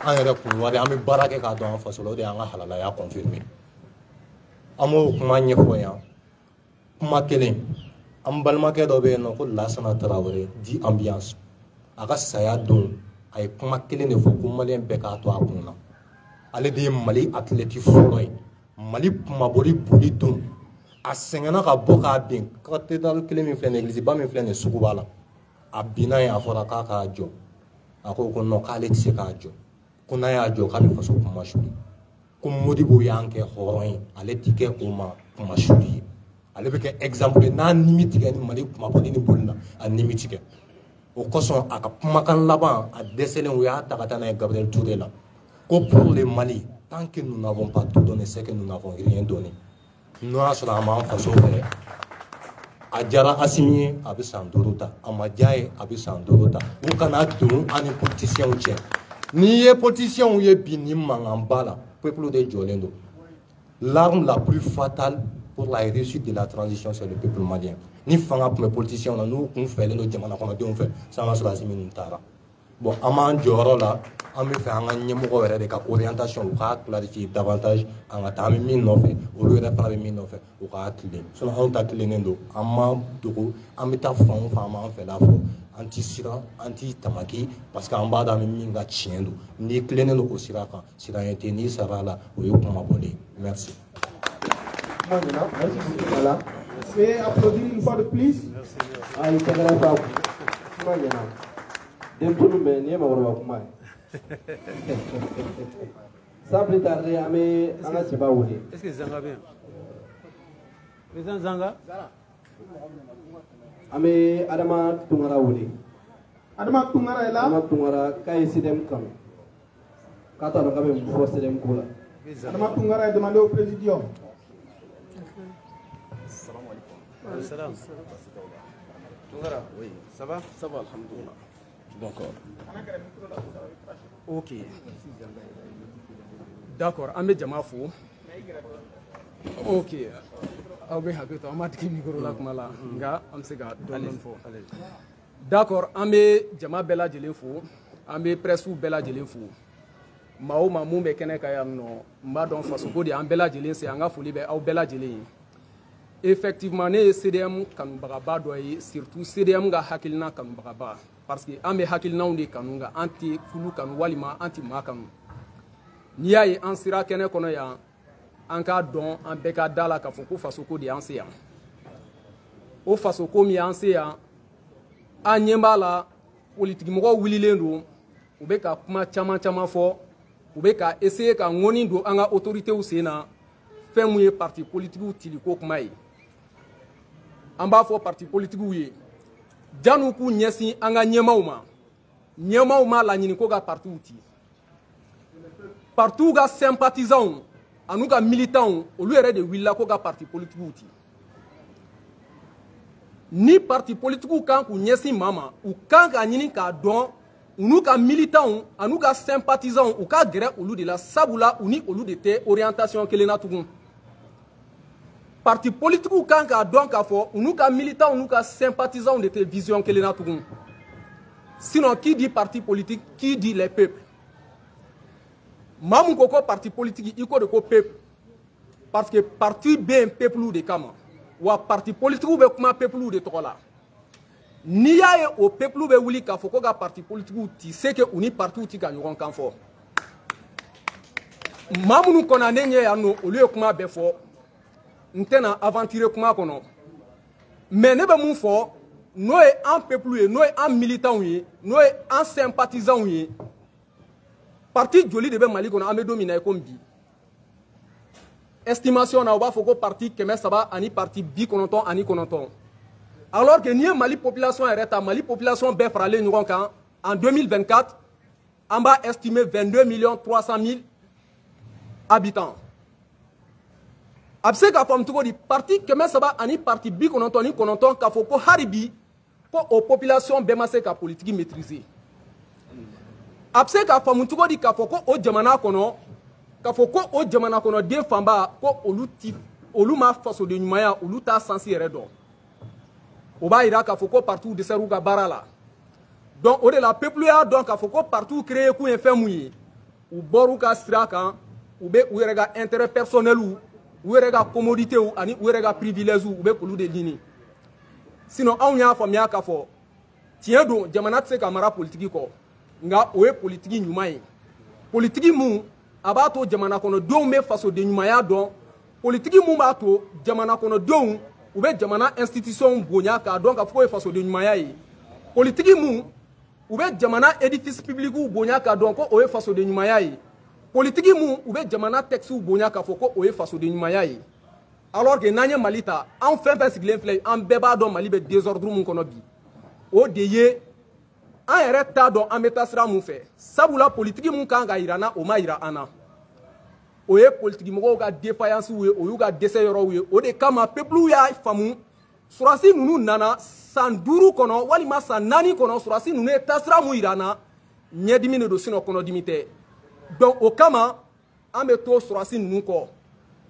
an yɛrɛ kun wari an bɛ baara kɛ k'a dɔn an faso la o de y'an ka halalaya confirmer an b'o kuma ɲɛfɔ yan kuma kelen. An balimakɛ dɔ bɛ yen nɔ ko Lasana Tarawele di ambiance a ka saya don a ye kuma kelen de fɔ ko maliyɛn bɛɛ k'a to a kun na ale de ye Mali athlète fɔlɔ ye Mali kumaboli boli don a sɛgɛnna ka bɔ k'a bin cathédrale kelen min filɛ nin ye église ba min filɛ nin ye Suguba la a binna yen a fɔra k'a k'a jɔ a ko non k'ale tɛ se k'a jɔ ko n'a y'a jɔ k'a bɛ faso kumasuli ko Modibo y'an kɛ hɔrɔn ye ale tɛ kɛ o ma kumasuli ye. Ale bɛ kɛ exemple n'a nimi tigɛ ni Mali kumaboli ni boli la a nimi tigɛ o kosɔn a ka kumakan laban a dɛsɛlen u y'a ta ka taa n'a ye Gabriel Touré la ko pour le Mali tant que nous n'avons pas tout donné c'est que nous n'avons rien donné n'o y'a sɔrɔ a m'an faso fɛ a diyara Asimi ye a bɛ san 5 ta a ma diya ye a bɛ san 5 ta u kana don an ni politiciens cɛ n'i ye politiciens ye bi ni mankanba la peuple de jɔlen don l'arme la plus fatale pour la réussite de la transition, c'est le peuple malien. ni fanga tun bɛ politicien na n'u kun fɛlen don jamana kɔnɔdenw fɛ san ka sɔrɔdasi minnu taara bon an b'an jɔyɔrɔ la an bɛ fɛ an ka ɲɛmɔgɔ yɛrɛ de ka orientation u k'a clarifier davantage an ka taa an bɛ min nɔfɛ olu yɛrɛ fana bɛ min nɔfɛ u k'a tilen sinon anw ta tilenen don an m'an dogo an bɛ taa fan o fan an b'an fɛla fɔ an ti siran an ti tamaki parce que an b'a dɔn an bɛ min ka tiɲɛ don n'i tilenen don o sira kan siranya tɛ n'i sara a la o ye kuma bɔlen merci. Voilà. Veuillez applaudir une fois de plus. Ah, il t'agresse pas. Dem tout le monde n'est pas vraiment mal. Sans plus tarder, Amé, Anna Sibaoudi. Est-ce que Zanga bien? Président Zanga? Amé, Adama Tungara Oudi. Adama Tungara est là. Adama Tungara, Kaye Sidem Kam. Kata no Kabe Mfo Sidem Kula. Adama Tungara est demandé au présidium. Salam. Tungara, oui, ça va? Ça va, alhamdoulilah. D'accord. Ok. D'accord, an bɛ jama fo. Ok. Aw bɛ hakɛ to, an b'a tigi micro la kuma la, nka an bɛ se ka dɔɔni fɔ. D'accord, an bɛ jama bɛɛ lajɛlen fo, an bɛ presse bɛɛ lajɛlen fo. Maa o maa mun bɛ kɛnɛ kan yan nɔ, n b'a dɔn fasoko de an bɛɛ lajɛlen se, an ka foli bɛ aw bɛɛ lajɛlen ye. Effectivement, ne ye CDM kanubagaba dɔ ye, surtout CDM ka hakilina kanubagaba. Parce que an bɛ hakilinaw de kanu nka an tɛ kulu kanu walima an tɛ maa kanu. N'i y'a ye an sera kɛnɛ kɔnɔ yan, an k'a dɔn an bɛɛ ka da la k'a fɔ ko fasoko de y'an se yan. O fasoko min y'an se yan, an ɲɛ b'a la politikimɔgɔw wililen don, u bɛ ka kuma caman caman fɔ, u bɛ ka essayer ka ŋɔni don an ka autorités sen na, fɛn mun ye parti politiques tiliko kuma ye. An b'a fɔ parti politiques ye, jan'u k'u ɲɛsin an ka ɲɛmaaw ma, ɲɛmaaw ma laɲini ko ka partiw ci. Partout ka sympathisants an'u ka militants olu yɛrɛ de wulila ko ka parti politiques ci. Ni parti politiques kan k'u ɲɛsin maa ma, u kan ka ɲini k'a dɔn u n'u ka militants an'u ka sympathisants u ka gɛrɛ olu de la sabula u ni olu de tɛ orientation kelen na tugun. Parti politiques kan k'a dɔn k'a fɔ u n'u ka militants n'u ka sympathisants de tɛ vision kelen na tugun. Sinon qui dit parti politique, qui dit les peuples? Mamu koko parti politique iko de ko peuple parce que parti ben peuple de kama wa parti politique be kuma peuple de tokola ni ya ye o peuple be wuli ka foko ga parti politique ti c'est que uni parti ti ga ɲɔgɔn kan fɔ mamu nu kona ne ɲɛ ya no olu ye kuma bɛ fɔ ntena aventure kuma kɔnɔ mais ne be mun fɔ n'o ye an peuple ye n'o ye an militants ye n'o ye an sympathisants ye parti joli de bɛ Mali kɔnɔ an bɛ don min na i ko bi estimation na u b'a fɔ ko parti 300 ani parti 99 alors que n'i ye Mali population yɛrɛ ta Mali population bɛɛ faralen ɲɔgɔn kan en 2024 an b'a estimer 22 300 000 habitants a bɛ se k'a faamu cogo di parti 300 ani parti 99 k'a fɔ ko hali bi ko o population bɛɛ ma se ka politique maîtriser. A bɛ se k'a faamu cogo di k'a fɔ ko o jamana kɔnɔ k'a fɔ ko o jamana kɔnɔ den fanba ko olu ma fasoden ɲumanya olu t'a sansi yɛrɛ dɔn o b'a yira k'a fɔ ko partiw dɛsɛr'u ka baara la donc o de la peuple y'a dɔn k'a fɔ ko partiw créé kun ye fɛn mun ye u bɔr'u ka sira kan u bɛ u yɛrɛ ka intérêt personnels u yɛrɛ ka commodités ani u yɛrɛ ka privilèges u bɛ k'olu de ɲini sinon anw y'a faamuya k'a fɔ tiɲɛ don jamana tɛ se ka mara politique kɔ. Nga o ye politique ɲuman ye politique mun a b'a to jamana kɔnɔdenw bɛ fasoden ɲumanya dɔn politique mun b'a to jamana kɔnɔdenw u bɛ jamana institution bonya k'a dɔn k'a fɔ ko ye fasoden ɲumanya ye politique mun u bɛ jamana édifice public bonya k'a dɔn ko o ye fasoden ɲumanya ye politique mun u bɛ jamana texte bonya k'a fɔ ko o ye fasoden ɲumanya ye alors que n'an ye Mali ta an fɛn fɛn sigilen filɛ an bɛɛ b'a dɔn Mali bɛ désordre mun kɔnɔ bi o de ye an yɛrɛ t'a dɔn an bɛ taa sira mun fɛ sabula politique mun kan ka yira na o ma yira an na o ye politique mɔgɔw ka défaillance ye o y'u ka dɛsɛ yɔrɔw ye o de kama peuple y'a faamu surasi ninnu nana san 5 kɔnɔ walima san 4 kɔnɔ surasi ninnu ye taa sira mun yira an na ɲɛdimi de don sinon kɔnɔdimi tɛ donc o kama an bɛ to surasi ninnu kɔ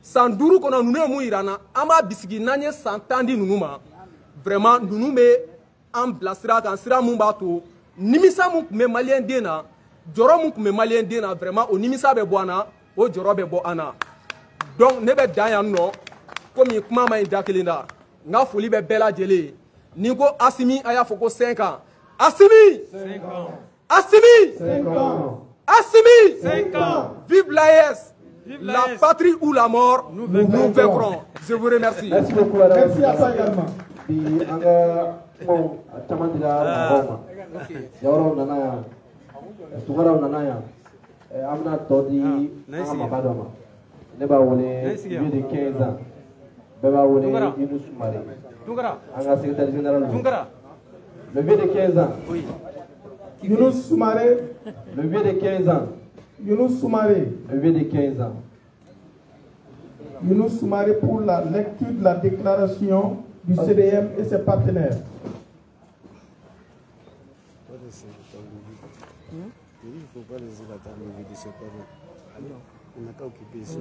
san 5 kɔnɔ ninnu ye mun yira an na an b'a bisigi n'an ye san 10 di ninnu ma vraiment nous bɛ an bila sira kan sira mun b'a to nimisa mun tun bɛ maliyɛn den na jɔrɔ mun tun bɛ maliyɛn den na vraiment o nimisa bɛ bɔ an na o jɔrɔ bɛ bɔ an na donc ne bɛ dan yan nɔ komi kuma ma ɲi da kelen na n ka foli bɛ bɛɛ lajɛlen ye ni ko Assimi a y'a fɔ ko 5 ans Assimi 5 ans Assimi 5 ans Assimi 5 ans vive l'AES la patrie ou la mort nous vaincrons je vous remercie merci beaucoup merci à toi également bi an ka kumaw caman dira mɔgɔw ma jawaraw nana yan tukaraw nana yan an bɛna tɔ di an ka maba dɔ ma ne b'a wele vieux de 15 ans bɛɛ b'a wele Yunus Sumare an ka secrétaire général le vieux de 15 ans Yunus Sumare le vieux de 15 ans Yunus Sumare le vieux de 15 ans Yunus Sumare pour la lecture de la déclaration du CDM et ses partenaires. Il ne faut pas laisser la table vide, c'est pas bon. Alors, on n'a qu'à occuper ça.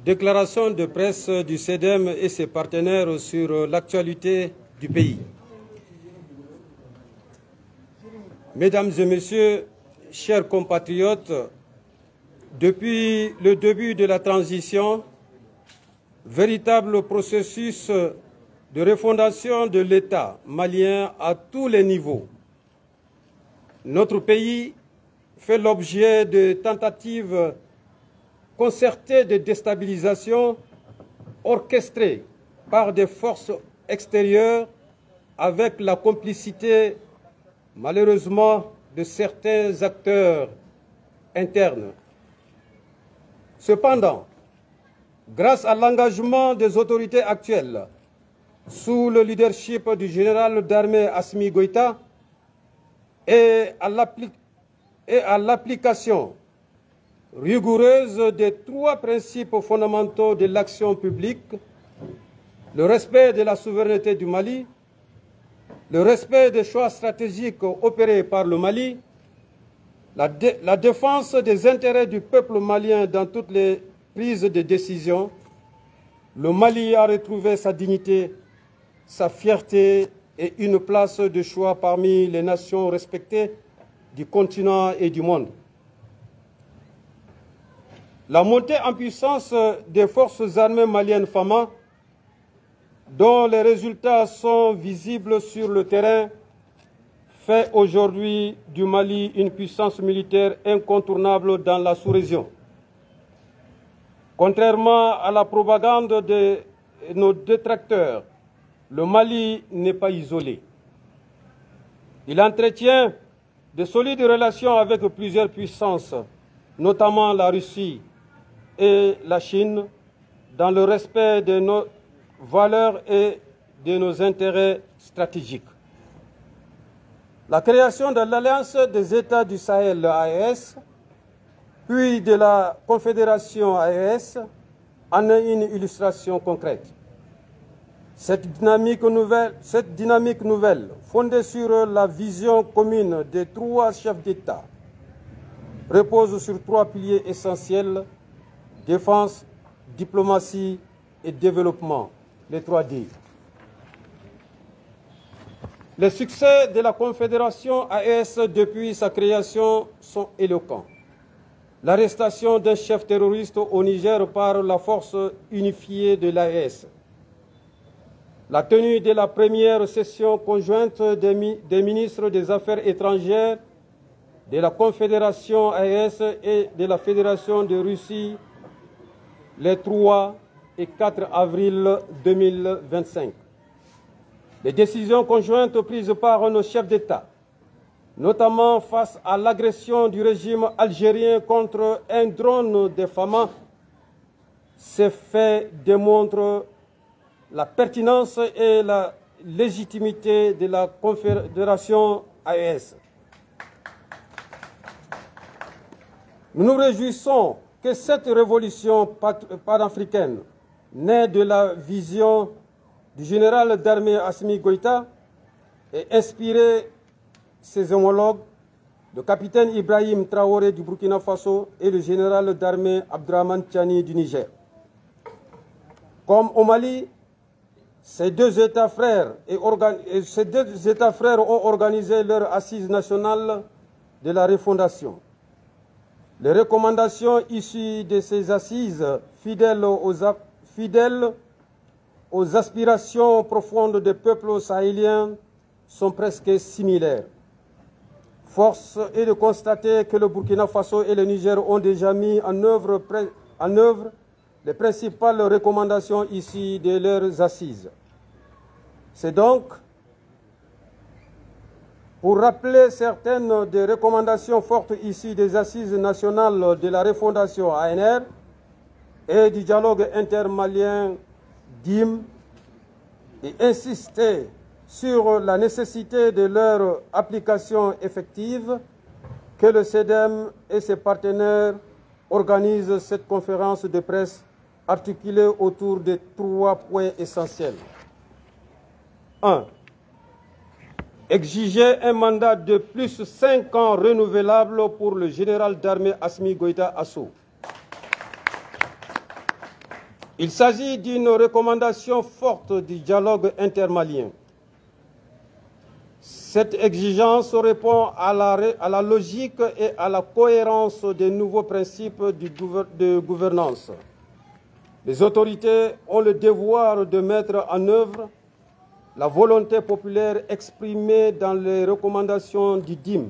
Déclaration de presse du CEDEM et ses partenaires sur l'actualité du pays. Mesdames et messieurs, chers compatriotes, depuis le début de la transition, véritable processus de refondation de l'État malien à tous les niveaux, notre pays fait l'objet de tentatives concertée de déstabilisation orchestrée par des forces extérieures avec la complicité, malheureusement, de certains acteurs internes. Cependant, grâce à l'engagement des autorités actuelles, sous le leadership du général d'armée Assimi Goïta, et à l'application rigoureuse des 3 principes fondamentaux de l'action publique, le respect de la souveraineté du Mali, le respect des choix stratégiques opérés par le Mali, la défense des intérêts du peuple malien dans toutes les prises de décision, le Mali a retrouvé sa dignité, sa fierté et une place de choix parmi les nations respectées du continent et du monde. La montée en puissance des forces armées maliennes FAMA, dont les résultats sont visibles sur le terrain, fait aujourd'hui du Mali une puissance militaire incontournable dans la sous-région. Contrairement à la propagande de nos détracteurs, le Mali n'est pas isolé. Il entretient de solides relations avec plusieurs puissances, notamment la Russie et la Chine, dans le respect de nos valeurs et de nos intérêts stratégiques. La création de l'Alliance des États du Sahel, AES, puis de la Confédération AES, en est une illustration concrète. Cette dynamique nouvelle, fondée sur la vision commune des 3 chefs d'État, repose sur 3 piliers essentiels: défense, diplomatie et développement, les 3D. Les succès de la Confédération AES depuis sa création sont éloquents. L'arrestation d'un chef terroriste au Niger par la force unifiée de l'AES, la tenue de la première session conjointe des ministres des Affaires étrangères de la Confédération AES et de la Fédération de Russie les 3 et 4 avril 2025. Les décisions conjointes prises par nos chefs d'État, notamment face à l'agression du régime algérien contre un drone des FAMA, ces faits démontrent la pertinence et la légitimité de la Confédération AES. Nous nous réjouissons que cette révolution panafricaine, née de la vision du général d'armée Assimi Goïta, ait inspiré ses homologues, le capitaine Ibrahim Traoré du Burkina Faso et le général d'armée Abdrahmane Tiani du Niger. Comme au Mali, ces deux États frères ont organisé leur assise nationale de la refondation. Les recommandations issues de ces assises, fidèles aux aspirations profondes des peuples sahéliens, sont presque similaires. Force est de constater que le Burkina Faso et le Niger ont déjà mis en œuvre les principales recommandations issues de leurs assises. C'est donc pour rappeler certaines des recommandations fortes issues des assises nationales de la refondation ANR et du dialogue intermalien DIM et insister sur la nécessité de leur application effective que le CEDEM et ses partenaires organisent cette conférence de presse articulée autour de 3 points essentiels. 1. Exiger un mandat de plus 5 ans renouvelable pour le général d'armée Assimi Goïta Assou. Il s'agit d'une recommandation forte du dialogue intermalien. Cette exigence répond à la logique et à la cohérence des nouveaux principes de gouvernance. Les autorités ont le devoir de mettre en œuvre la volonté populaire exprimée dans les recommandations du DIM.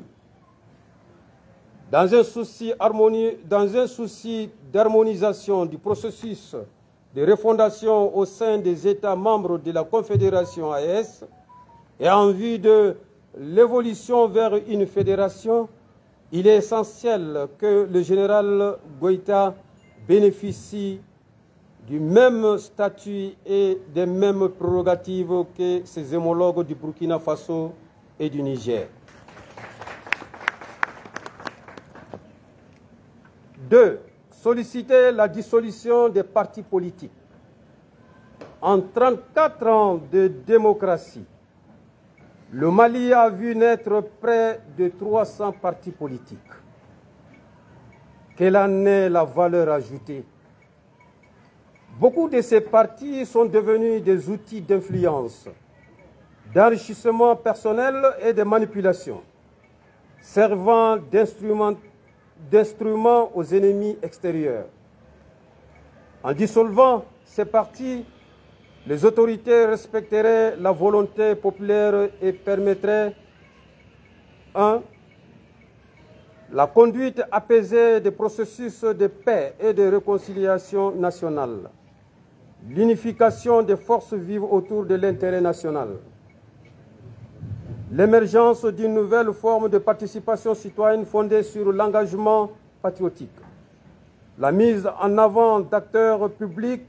Dans un souci d'harmonisation du processus de refondation au sein des États membres de la Confédération AES et en vue de l'évolution vers une fédération, il est essentiel que le général Goïta bénéficie du même statut et des mêmes prérogatives que ses homologues du Burkina Faso et du Niger. 2. Solliciter la dissolution des partis politiques. En 34 ans de démocratie, le Mali a vu naître près de 300 partis politiques. Quelle en est la valeur ajoutée? Beaucoup de ces partis sont devenus des outils d'influence, d'enrichissement personnel et de manipulation, servant d'instruments aux ennemis extérieurs. En dissolvant ces partis, les autorités respecteraient la volonté populaire et permettraient 1. La conduite apaisée des processus de paix et de réconciliation nationale. L'unification des forces vives autour de l'intérêt national. L'émergence d'une nouvelle forme de participation citoyenne fondée sur l'engagement patriotique. La mise en avant d'acteurs publics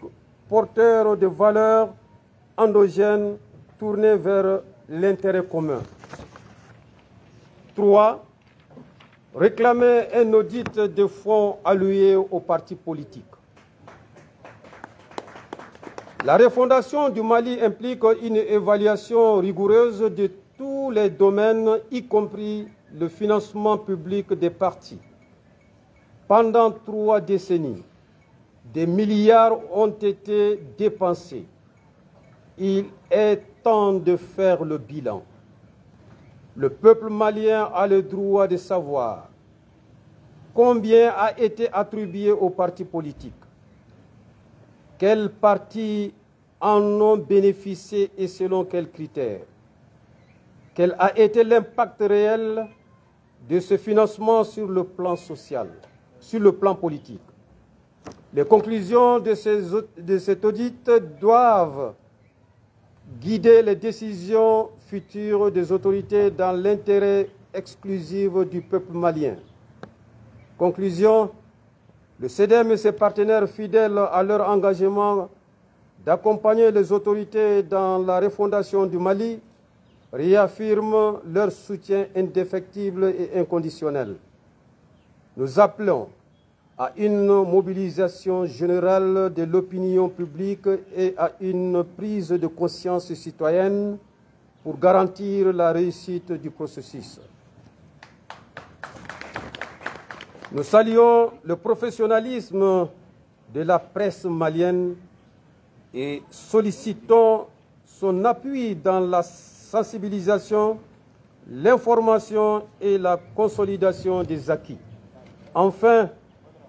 porteurs de valeurs endogènes tournées vers l'intérêt commun. 3. Réclamer un audit des fonds alloués aux partis politiques. La refondation du Mali implique une évaluation rigoureuse de tous les domaines, y compris le financement public des partis. Pendant 3 décennies, des milliards ont été dépensés. Il est temps de faire le bilan. Le peuple malien a le droit de savoir combien a été attribué aux partis politiques, quels partis en ont bénéficié et selon quels critères, quel a été l'impact réel de ce financement sur le plan social, sur le plan politique. Les conclusions de cet audit doivent guider les décisions futures des autorités dans l'intérêt exclusif du peuple malien. Conclusion, le CEDEM et ses partenaires fidèles à leur engagement d'accompagner les autorités dans la refondation du Mali, réaffirment leur soutien indéfectible et inconditionnel. Nous appelons à une mobilisation générale de l'opinion publique et à une prise de conscience citoyenne pour garantir la réussite du processus. Nous saluons le professionnalisme de la presse malienne et sollicitons son appui dans la sensibilisation, l'information et la consolidation des acquis. Enfin,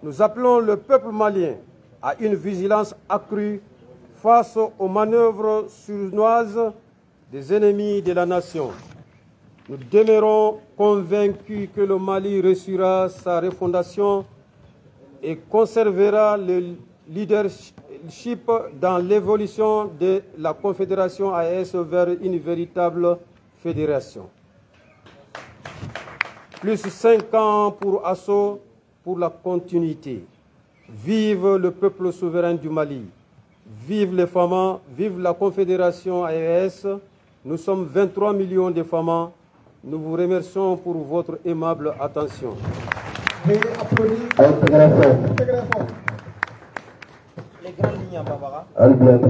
nous appelons le peuple malien à une vigilance accrue face aux manœuvres sournoises des ennemis de la nation. Nous demeurons convaincus que le Mali réussira sa refondation et conservera le leadership dans l'évolution de la Confédération AES vers une véritable fédération. Plus 5 ans pour Asso, pour la continuité. Vive le peuple souverain du Mali. Vive les femmes, vive la Confédération AES. Nous sommes 23 millions de femmes. Nous vous remercions pour votre aimable attention. Les grandes lignes en Bambara. Les grandes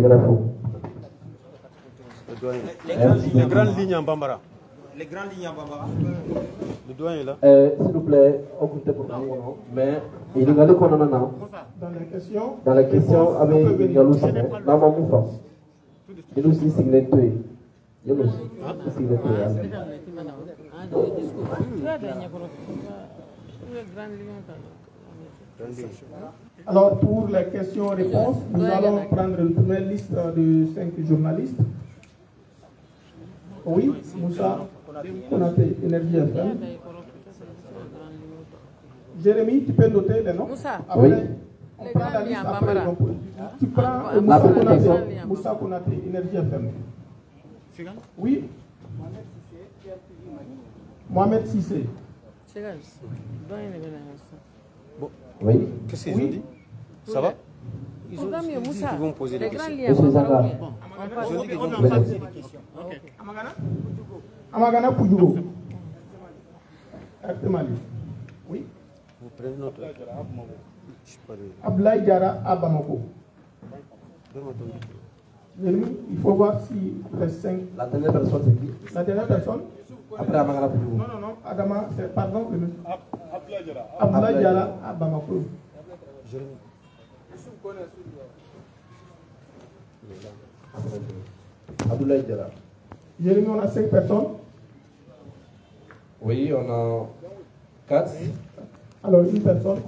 lignes en Bambara. Les grandes lignes en Bambara. Le doyen est là. S'il vous plaît, occupez pour nous. Mais il nous a dit qu'on en a. Dans la question. Dans la question, avec Yalou Sane, dans mon mouvement. Il nous dit signer tué. Il nous dit signer tué. Alors, pour les questions-réponses, nous allons prendre une première liste de 5 journalistes. Oui, Moussa Konaté, Énergie FM. Jérémy, tu peux noter les noms? Moussa. Oui. On prend la liste après les noms politiques. Tu prends Moussa Konaté, Moussa Konaté, Énergie FM. Oui. Mohamed Sissé. Oui. Qu'est-ce qu'ils ont dit? Ça va? Ils vont poser des questions. Amagana Poudjougou. Artemali. Oui. Vous prenez notre. Ablaï Diara à Bamako. Il faut voir si les 5. La dernière personne, c'est qui? La dernière personne? Après Amagana Poudjougou. Non. Adama, c'est pardon. Ablaï Diara à Bamako. Abdoulaye Diarra. Jérémy, on a 5 personnes. Oui, on a 4. Alors, une personne.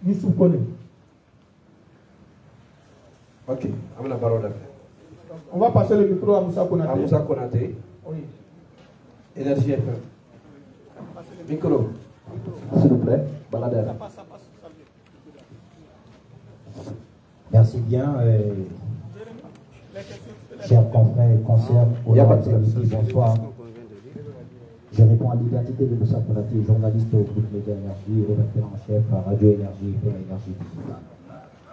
Youssouf Kone. Ok, on a la parole. On va passer le micro à Moussa Konaté. À Moussa Konaté. Oui. Énergie FM. Micro. S'il vous plaît, Balader. Merci bien. Chers confrères et consoeurs, bonsoir. Je réponds à l'identité de Moussa Konaté, journaliste au groupe Média Énergie et rédacteur en chef à Radio Énergie et Énergie.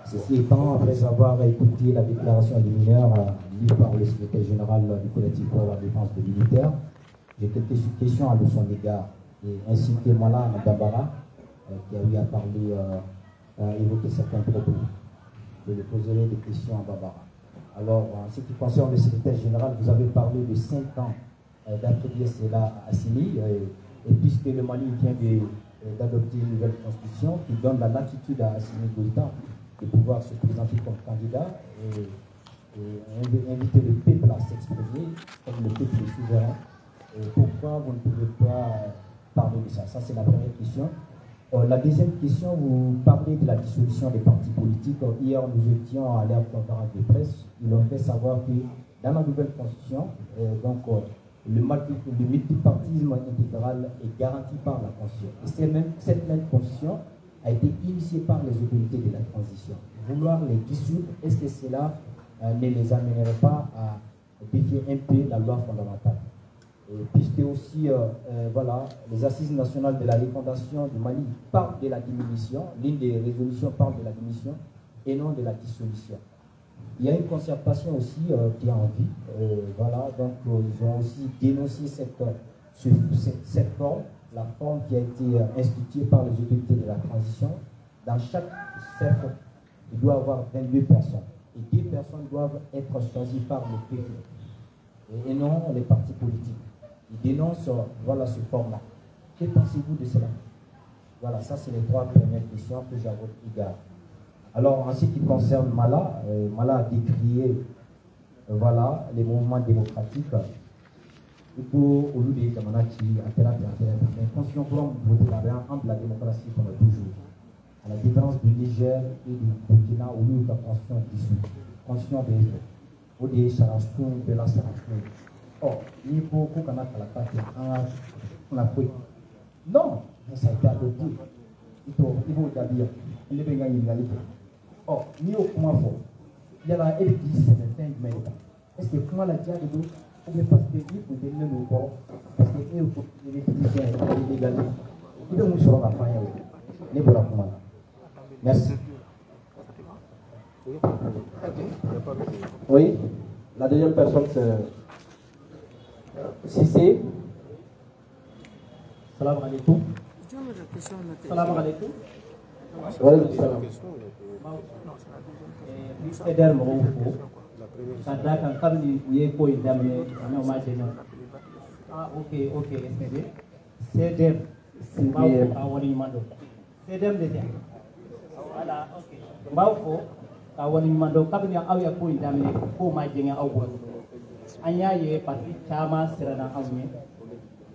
Ceci étant, après avoir écouté la déclaration des mineurs lue par le secrétaire général du collectif pour la défense des militaires, j'ai quelques questions à son égard. Et ainsi que Mola Bambara, qui a eu à parler, évoquer certains propos. Je lui poserai des questions à Bambara. Alors, en ce qui concerne le secrétaire général, vous avez parlé de 5 ans d'atelier cela à Assini, et puisque le Mali vient d'adopter une nouvelle constitution qui donne la latitude à Assimi Goïta de pouvoir se présenter comme candidat et inviter le peuple à s'exprimer comme le peuple souverain. Pourquoi vous ne pouvez pas parler de ça? Ça, c'est la première question. La deuxième question, vous parlez de la dissolution des partis politiques. Hier, nous étions à leur conférence de presse. Ils ont fait savoir que dans la nouvelle constitution, le multipartisme intégral est garanti par la constitution. Et cette même constitution a été initiée par les autorités de la transition. Vouloir les dissoudre, est-ce que cela ne les amènerait pas à défier un peu la loi fondamentale? Puisque aussi, les assises nationales de la refondation du Mali parlent de la diminution, l'une des résolutions parle de la diminution et non de la dissolution. Il y a une concertation aussi qui est en vie. Voilà, donc ils ont aussi dénoncé cette forme, la forme qui a été instituée par les autorités de la transition. Dans chaque cercle, il doit y avoir 22 personnes. Et 2 personnes doivent être choisies par le préfet et non les partis politiques. Ils dénoncent voilà, ce format. Que pensez-vous de cela? Voilà, ça c'est les 3 premières questions que j'ai à votre égard. Alors, en ce qui concerne Mala, Mala a décrié voilà, les mouvements démocratiques. Il faut, au lieu de Jamanaki, mais conscient pour voter entre la démocratie comme toujours. À la différence du Niger et du Burkina, où il y a une conscience dissous. Conscient de Sarastou, de la Sarastou. Or, il faut qu'on ait la carte en Afrique. Non, ça a été adopté. Il faut dire, il est bien gagné. Oh, ni au comment fort. Il y a la électrique, c'est le temps de mettre. Est-ce que comment la diable de l'eau, ou bien parce que il faut donner le corps, parce que il faut l'électricité est illégale. Il faut nous sur la fin. Ne voilà comment. Merci. Oui, la deuxième personne c'est Cissé. Salam alaikum. Salam alaikum. Fidèle mɔgɔw fo ka da kan kabini u ye ko in daminɛ n'o ma dɛmɛ ok excusez CDM n b'aw fo k'a waleɲuman dɔn CDM de tɛ voilà ok n b'aw fo k'a waleɲuman dɔn kabini aw ye ko in daminɛ k'o ma jɛngɛ aw bolo an y'a ye parti caman siranna aw ɲɛ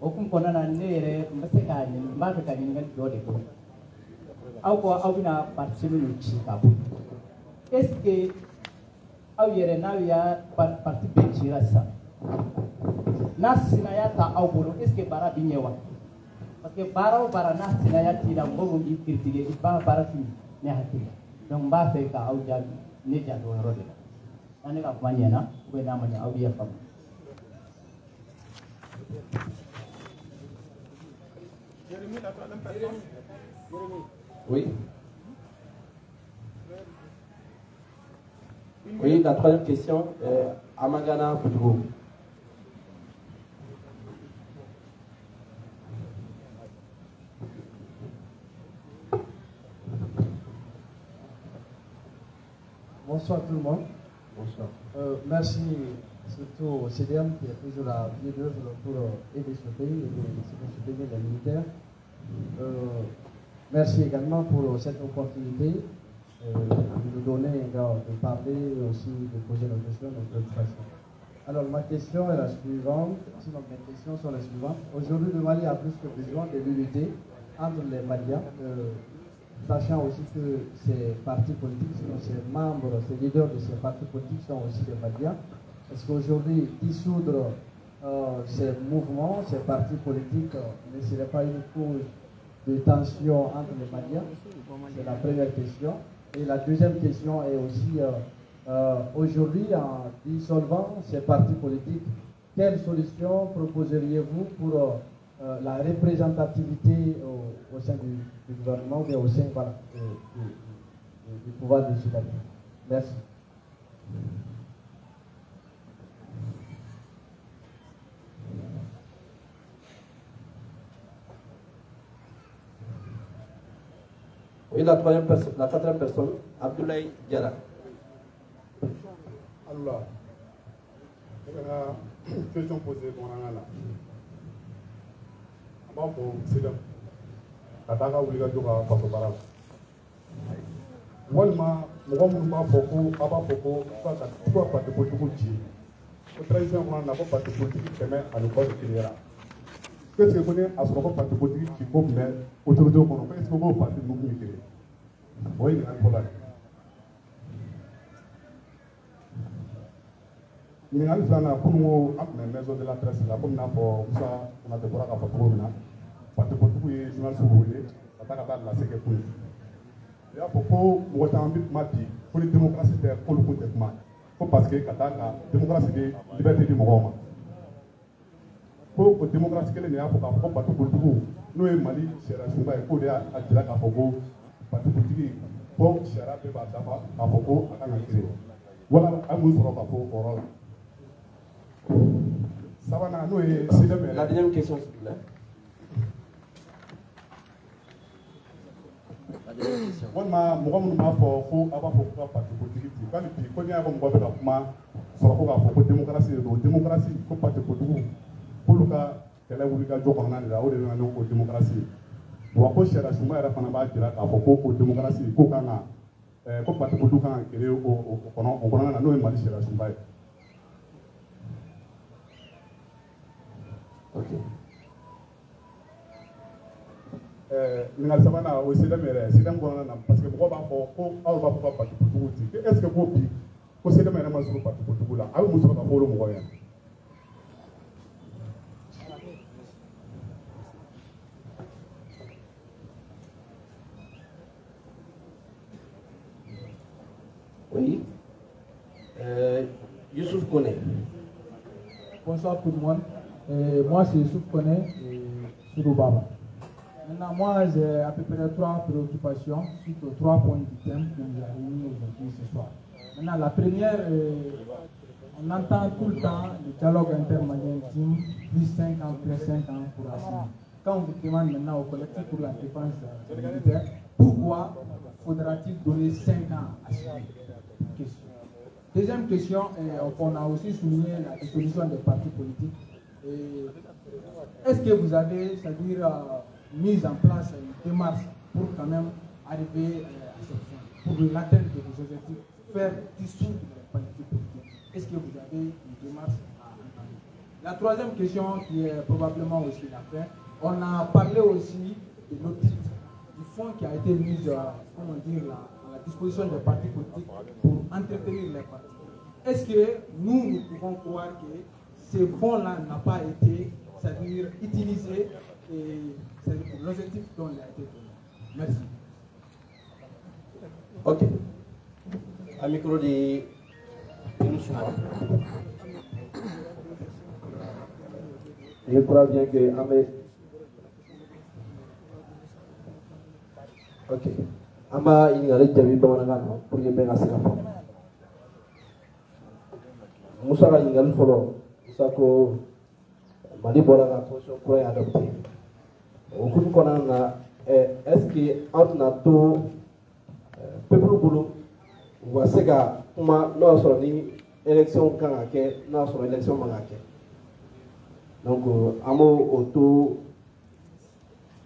o kun kɔnɔna na ne yɛrɛ n bɛ se k'a ɲini n b'a fɛ ka ɲininkali dɔ de kɛ aw ko aw bɛna parti minnu ci ka bɔ est ce que aw yɛrɛ n'aw y'a parti bɛɛ cira sisan n'a sinaya ta aw bolo est ce que baara bɛ ɲɛ wa parce que baara o baara n'a sinaya t'i la mɔgɔ min b'i critiquer i b'a baara fili ne hakili la donc n b'a fɛ ka aw jaabi ne janto o yɔrɔ de la n'a ne ka kuma ɲɛna ou bien n'a ma ɲɛ aw bɛ yafa n ma. Oui. Oui, la troisième question, Amagana Poudrou. Bonsoir tout le monde. Bonsoir. Merci surtout au CDM qui est toujours la pied d'œuvre pour aider ce pays et de soutenir les militaires. Merci également pour cette opportunité de nous donner de parler aussi de poser nos questions, nos préoccupations. Alors ma question est la suivante, sinon mes questions sont les suivantes. Aujourd'hui le Mali a plus que besoin de l'unité entre les Maliens, sachant aussi que ces partis politiques, ces membres, ces leaders de ces partis politiques sont aussi des Maliens. Est-ce qu'aujourd'hui dissoudre ces mouvements, ces partis politiques ne serait pas une cause de tension entre les Maliens? C'est la première question. Et la deuxième question est aussi, aujourd'hui, en dissolvant ces partis politiques, quelle solution proposeriez-vous pour la représentativité au sein du gouvernement ou au sein du pouvoir du Sud? Merci. Oui, la quatrième personne, Abdoulaye Diarra. Alors, la question posée pour Nangana. Avant pour Sidam, Katanga Ouligadura Fasobara. Walma, Mohamed Foko, Abba Foko, soit parti politique. Au 13e, on n'a pas parti politique qui met à l'école de Kilera. Qu'est-ce que vous connaissez à ce moment parti politique qui peut mettre autorité au monde? Qu'est-ce que vous parti de nous créer? Oui, il y a un problème. Il y a un plan pour nous, la maison de la presse, là, comme n'a pas ça, on a des bras à pas trop maintenant. Parti politique, il journal sur vous, ça t'a qu'à la sécurité. Il y a beaucoup, on a envie de mati, pour les démocraties, pour le contexte, parce que la démocratie, la liberté du monde. Pour la démocratie, il y a un parti politique, nous, Mali, c'est la Souba, et pour à Djila Kafogo, parti politique, pour Chara Beba Dama, Kafogo, à Kanakiri. Voilà, à vous pour oral. Ça va, nous, la deuxième question, s'il vous plaît. Walima mɔgɔ minnu b'a fɔ ko a b'a fɔ ko ka parti politique ci k'ale bi ko n'i y'a ko mɔgɔ bɛ ka kuma sɔrɔ ko k'a fɔ ko démocratie de don démocratie ko parti politique k'olu ka kɛlɛ wuli ka jɔ kɔnɔna de la o de nana n'o démocratie wa ko sariya sunba yɛrɛ fana b'a jira k'a fɔ ko o démocratie ko kan ka ko parti politique kan ka créer o kɔnɔna na n'o ye Mali sariya sunba ye. Ɲininkali sabanan o ye CDM yɛrɛ CDM kɔnɔna na parce que mɔgɔw b'a fɔ ko aw b'a fɔ ka parti politique ci est ce que ko bi ko CDM yɛrɛ ma sɔrɔ parti politique la a bɛ mun sɔrɔ ka fɔ olu mɔgɔw ɲɛna. Oui. Youssouf Koné. Bonsoir tout le monde. Moi, c'est Youssouf Koné et Soudou-Baba. Maintenant, moi, j'ai à peu près 3 préoccupations suite aux 3 points du thème que nous avons réunis aujourd'hui ce soir. Maintenant, la première, on entend tout le temps le dialogue intermalien intime, plus 5 ans, plus 5 ans pour assumer. Quand on vous demande maintenant au collectif pour la défense militaire, pourquoi faudra-t-il donner 5 ans à assumer? Deuxième question, on a aussi souligné la dissolution des partis politiques. Est-ce que vous avez, c'est-à-dire, mis en place une démarche pour quand même arriver à cette fin, pour l'atteinte de vos objectifs, faire dissoudre les partis politiques? Est-ce que vous avez une démarche à entendre? La troisième question, qui est probablement aussi la fin, on a parlé aussi de l'audit du fonds qui a été mis comment dire, à la disposition des partis politiques pour entretenir les partis. Est-ce que nous pouvons croire que ce fonds-là n'a pas été, c'est-à-dire utilisé pour l'objectif dont il a été donné? Merci. Ok. À micro de je crois bien que Amé. Ok. Amba ini ada jadi bamanangan pour que bien assez fort. Musa la ingal folo. Musa ko Mali bola la position pour y adopter. Au coup qu'on a est-ce que entre na to peuple bulu wa sega kuma no so ni élection kan ke no so élection mangake. Donc amo auto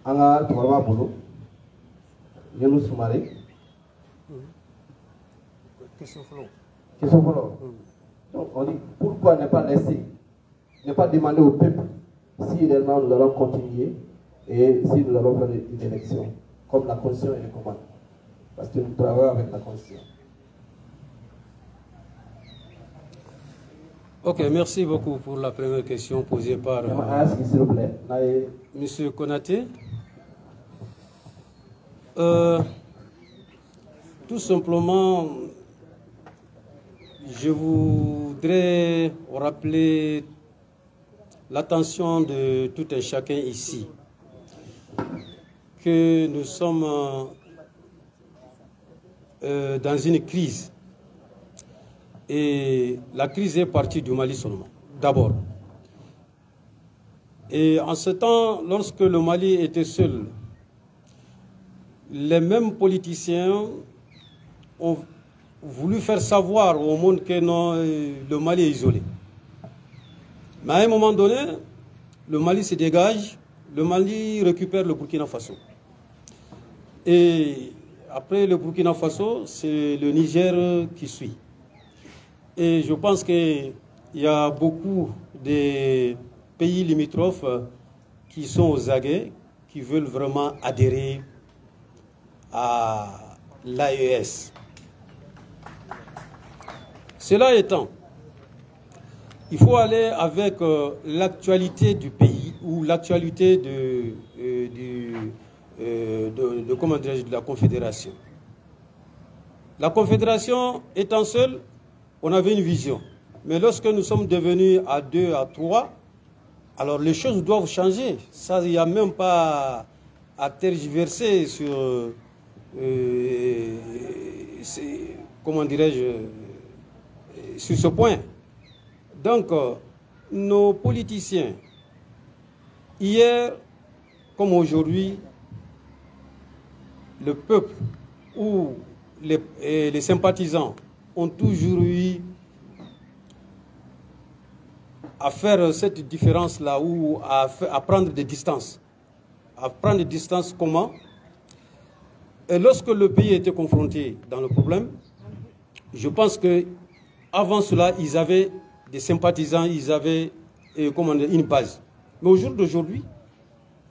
anga tuwa bulu Yelou Soumaré. Question follow. Question follow. Donc on dit pourquoi ne pas laisser, ne pas demander au peuple si réellement nous allons continuer et si nous allons faire une élection, comme la Constitution est recommande. Parce que nous travaillons avec la Constitution. Ok, merci beaucoup pour la première question posée par s'il vous plaît. Monsieur Konaté. Tout simplement, je voudrais rappeler l'attention de tout un chacun ici, que nous sommes dans une crise. Et la crise est partie du Mali seulement, d'abord. Et en ce temps, lorsque le Mali était seul, les mêmes politiciens ont voulu faire savoir au monde que non, le Mali est isolé. Mais à un moment donné, le Mali se dégage, le Mali récupère le Burkina Faso. Et après le Burkina Faso, c'est le Niger qui suit. Et je pense qu'il y a beaucoup de pays limitrophes qui sont aux aguets, qui veulent vraiment adhérer à l'AES. Cela étant, il faut aller avec l'actualité du pays ou l'actualité de la Confédération. La Confédération étant seule, on avait une vision. Mais lorsque nous sommes devenus à 2, à 3, alors les choses doivent changer. Ça, il n'y a même pas à tergiverser sur, comment dirais-je, sur ce point. Donc, nos politiciens, hier comme aujourd'hui, le peuple ou les sympathisants ont toujours eu à faire cette différence-là ou à prendre des distances. À prendre des distances comment? Et lorsque le pays était confronté dans le problème, je pense que avant cela, ils avaient des sympathisants, ils avaient une base. Mais au jour d'aujourd'hui,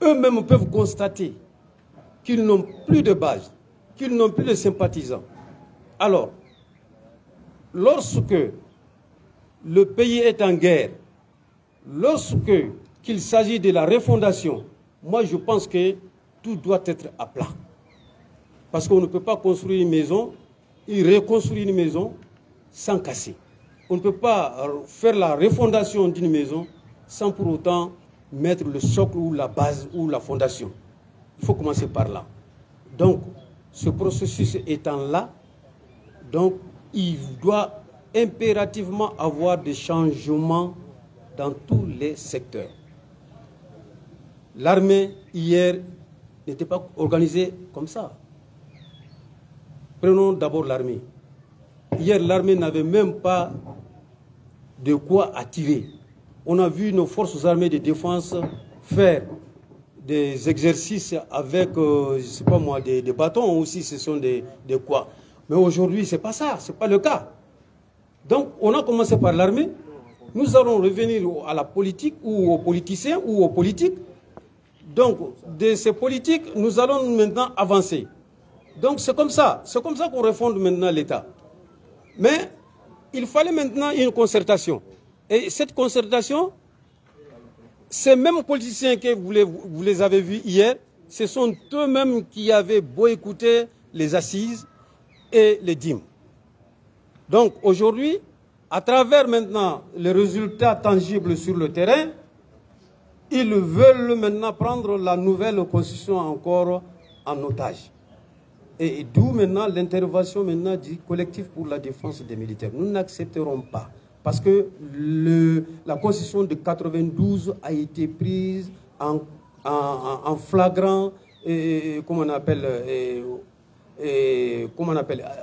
eux-mêmes peuvent constater qu'ils n'ont plus de base, qu'ils n'ont plus de sympathisants. Alors, lorsque le pays est en guerre, lorsque qu'il s'agit de la refondation, moi je pense que tout doit être à plat. Parce qu'on ne peut pas construire une maison et reconstruire une maison sans casser. On ne peut pas faire la refondation d'une maison sans pour autant mettre le socle ou la base ou la fondation. Il faut commencer par là. Donc, ce processus étant là, donc, il doit impérativement avoir des changements dans tous les secteurs. L'armée, hier, n'était pas organisée comme ça. Prenons d'abord l'armée. Hier, l'armée n'avait même pas de quoi attirer. On a vu nos forces armées de défense faire des exercices avec, je ne sais pas moi, des bâtons aussi, ce sont des quoi. Mais aujourd'hui, ce n'est pas ça, ce n'est pas le cas. Donc, on a commencé par l'armée. Nous allons revenir à la politique ou aux politiciens ou aux politiques. Donc, de ces politiques, nous allons maintenant avancer. Donc, c'est comme ça qu'on refonde maintenant l'État. Mais il fallait maintenant une concertation. Et cette concertation, ces mêmes politiciens que vous les avez vus hier, ce sont eux-mêmes qui avaient beau écouter les assises et les dîmes. Donc aujourd'hui, à travers maintenant les résultats tangibles sur le terrain, ils veulent maintenant prendre la nouvelle constitution encore en otage. Et d'où maintenant l'intervention maintenant du collectif pour la défense des militaires. Nous n'accepterons pas. Parce que la constitution de 92 a été prise en flagrant, comment on appelle,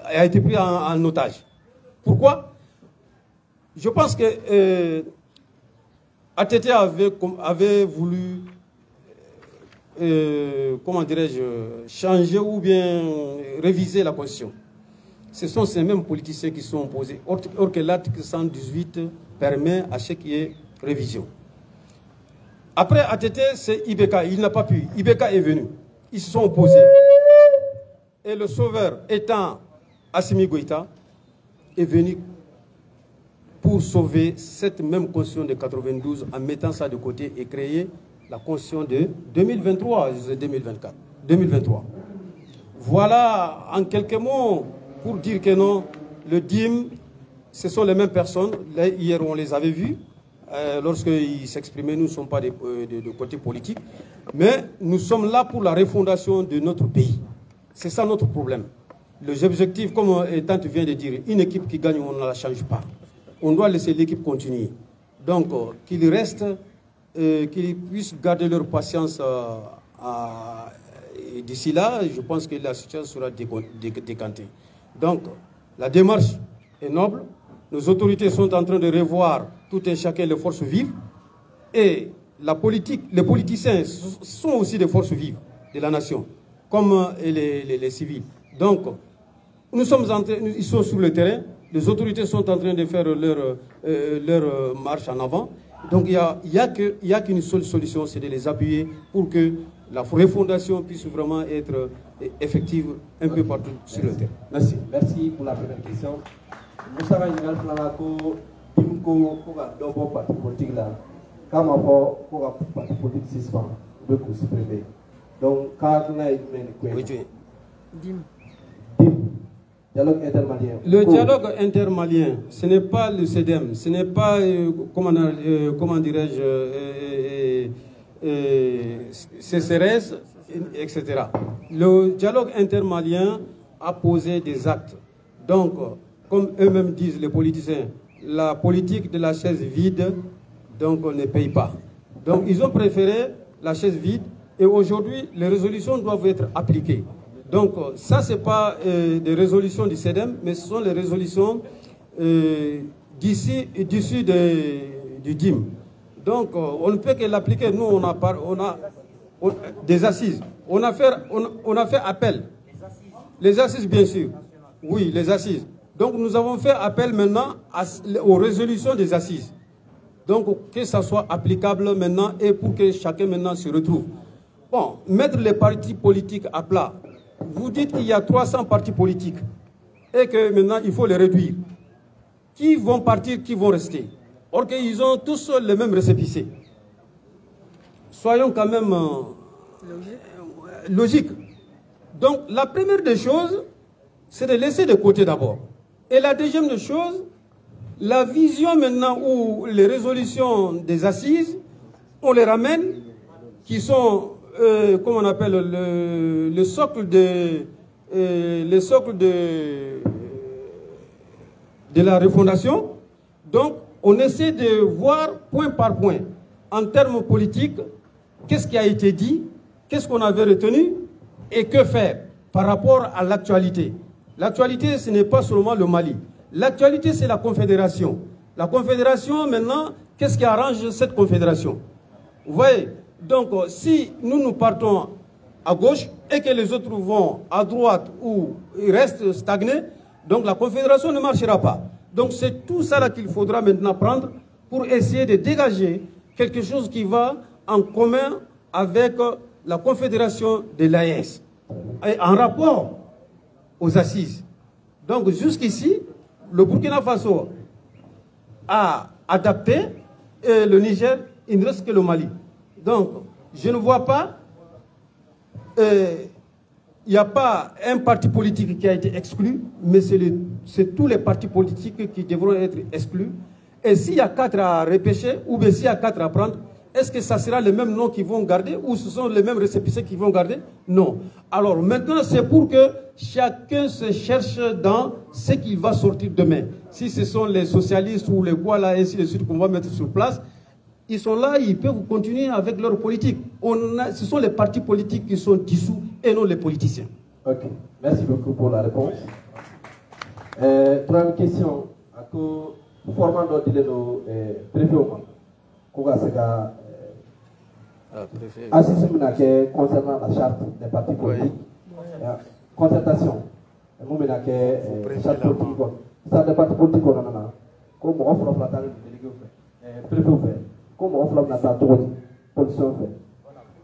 a été prise en otage. Pourquoi? Je pense que ATT avait voulu, comment dirais-je, changer ou bien réviser la constitution. Ce sont ces mêmes politiciens qui sont opposés. Or que l'article 118 permet à ce qu'il y ait révision. Après ATT, c'est IBK. Il n'a pas pu. IBK est venu. Ils se sont opposés. Et le sauveur étant Assimi Goïta, est venu pour sauver cette même constitution de 92 en mettant ça de côté et créer la constitution de 2023. Voilà en quelques mots pour dire que non, le DIM, ce sont les mêmes personnes. Là, hier, on les avait vus. Lorsqu'ils s'exprimaient, nous ne sommes pas de côté politique. Mais nous sommes là pour la refondation de notre pays. C'est ça notre problème. Les objectifs, comme Tante vient de dire, une équipe qui gagne, on ne la change pas. On doit laisser l'équipe continuer. Donc, qu'ils restent, qu'ils puissent garder leur patience d'ici là. Je pense que la situation sera décantée. Donc, la démarche est noble. Nos autorités sont en train de revoir tout un chacun les forces vives. Et la politique, les politiciens sont aussi des forces vives de la nation, comme les civils. Donc, nous sommes ils sont sur le terrain. Les autorités sont en train de faire leur marche en avant. Donc, il n'y a qu'une seule solution, c'est de les appuyer pour que la refondation puisse vraiment être effective un peu partout sur le terrain. Merci. Merci pour la première question. Moussa Rangal Flanako, Dimko, Koga Dobo, parti politique là, Kamako, Koga, parti politique 6 mois, de coup supprimé. Donc, Kagna est Dim. Dialogue intermalien. Le dialogue intermalien, ce n'est pas le CEDEM, ce n'est pas, comment dirais-je, CCRS, etc. Le dialogue intermalien a posé des actes. Donc, comme eux-mêmes disent les politiciens, la politique de la chaise vide, donc on ne paye pas. Donc ils ont préféré la chaise vide et aujourd'hui les résolutions doivent être appliquées. Donc ça c'est pas des résolutions du CEDEM, mais ce sont les résolutions d'ici du DIM. Donc on ne peut que l'appliquer. Nous on a des assises. On a fait appel. Les assises bien sûr. Oui, les assises. Donc nous avons fait appel maintenant aux résolutions des assises. Donc que ça soit applicable maintenant et pour que chacun maintenant se retrouve. Bon, mettre les partis politiques à plat. Vous dites qu'il y a 300 partis politiques et que maintenant il faut les réduire. Qui vont partir, qui vont rester? Or qu'ils ont tous les mêmes récépissés. Soyons quand même logiques. Donc la première des choses, c'est de laisser de côté d'abord. Et la deuxième des choses, la vision maintenant où les résolutions des assises, on les ramène, qui sont, comment on appelle, le socle de la refondation. Donc, on essaie de voir point par point, en termes politiques, qu'est-ce qui a été dit, qu'est-ce qu'on avait retenu et que faire par rapport à l'actualité. L'actualité, ce n'est pas seulement le Mali. L'actualité, c'est la Confédération. La Confédération, maintenant, qu'est-ce qui arrange cette Confédération? Vous voyez? Donc, si nous partons à gauche et que les autres vont à droite ou restent stagnés, donc la Confédération ne marchera pas. Donc, c'est tout ça qu'il faudra maintenant prendre pour essayer de dégager quelque chose qui va en commun avec la Confédération de l'AES, en rapport aux assises. Donc, jusqu'ici, le Burkina Faso a adapté et le Niger, il ne reste que le Mali. Donc, je ne vois pas, il n'y a pas un parti politique qui a été exclu, mais c'est tous les partis politiques qui devront être exclus. Et s'il y a 4 à repêcher, ou bien s'il y a 4 à prendre, est-ce que ça sera les mêmes noms qui vont garder ou ce sont les mêmes récépissés qui vont garder? Non. Alors maintenant, c'est pour que chacun se cherche dans ce qui va sortir demain. Si ce sont les socialistes ou les Guala, ainsi de suite, qu'on va mettre sur place, ils sont là, ils peuvent continuer avec leur politique. Ce sont les partis politiques qui sont dissous et non les politiciens. Ok, merci beaucoup pour la réponse. Troisième question. Formant d'autres préfets au Monde. Concernant la charte des partis politiques, concertation. Charte des partis politiques, comme on offre la table de délégué préfet au fait, comme on offre la table de position fait,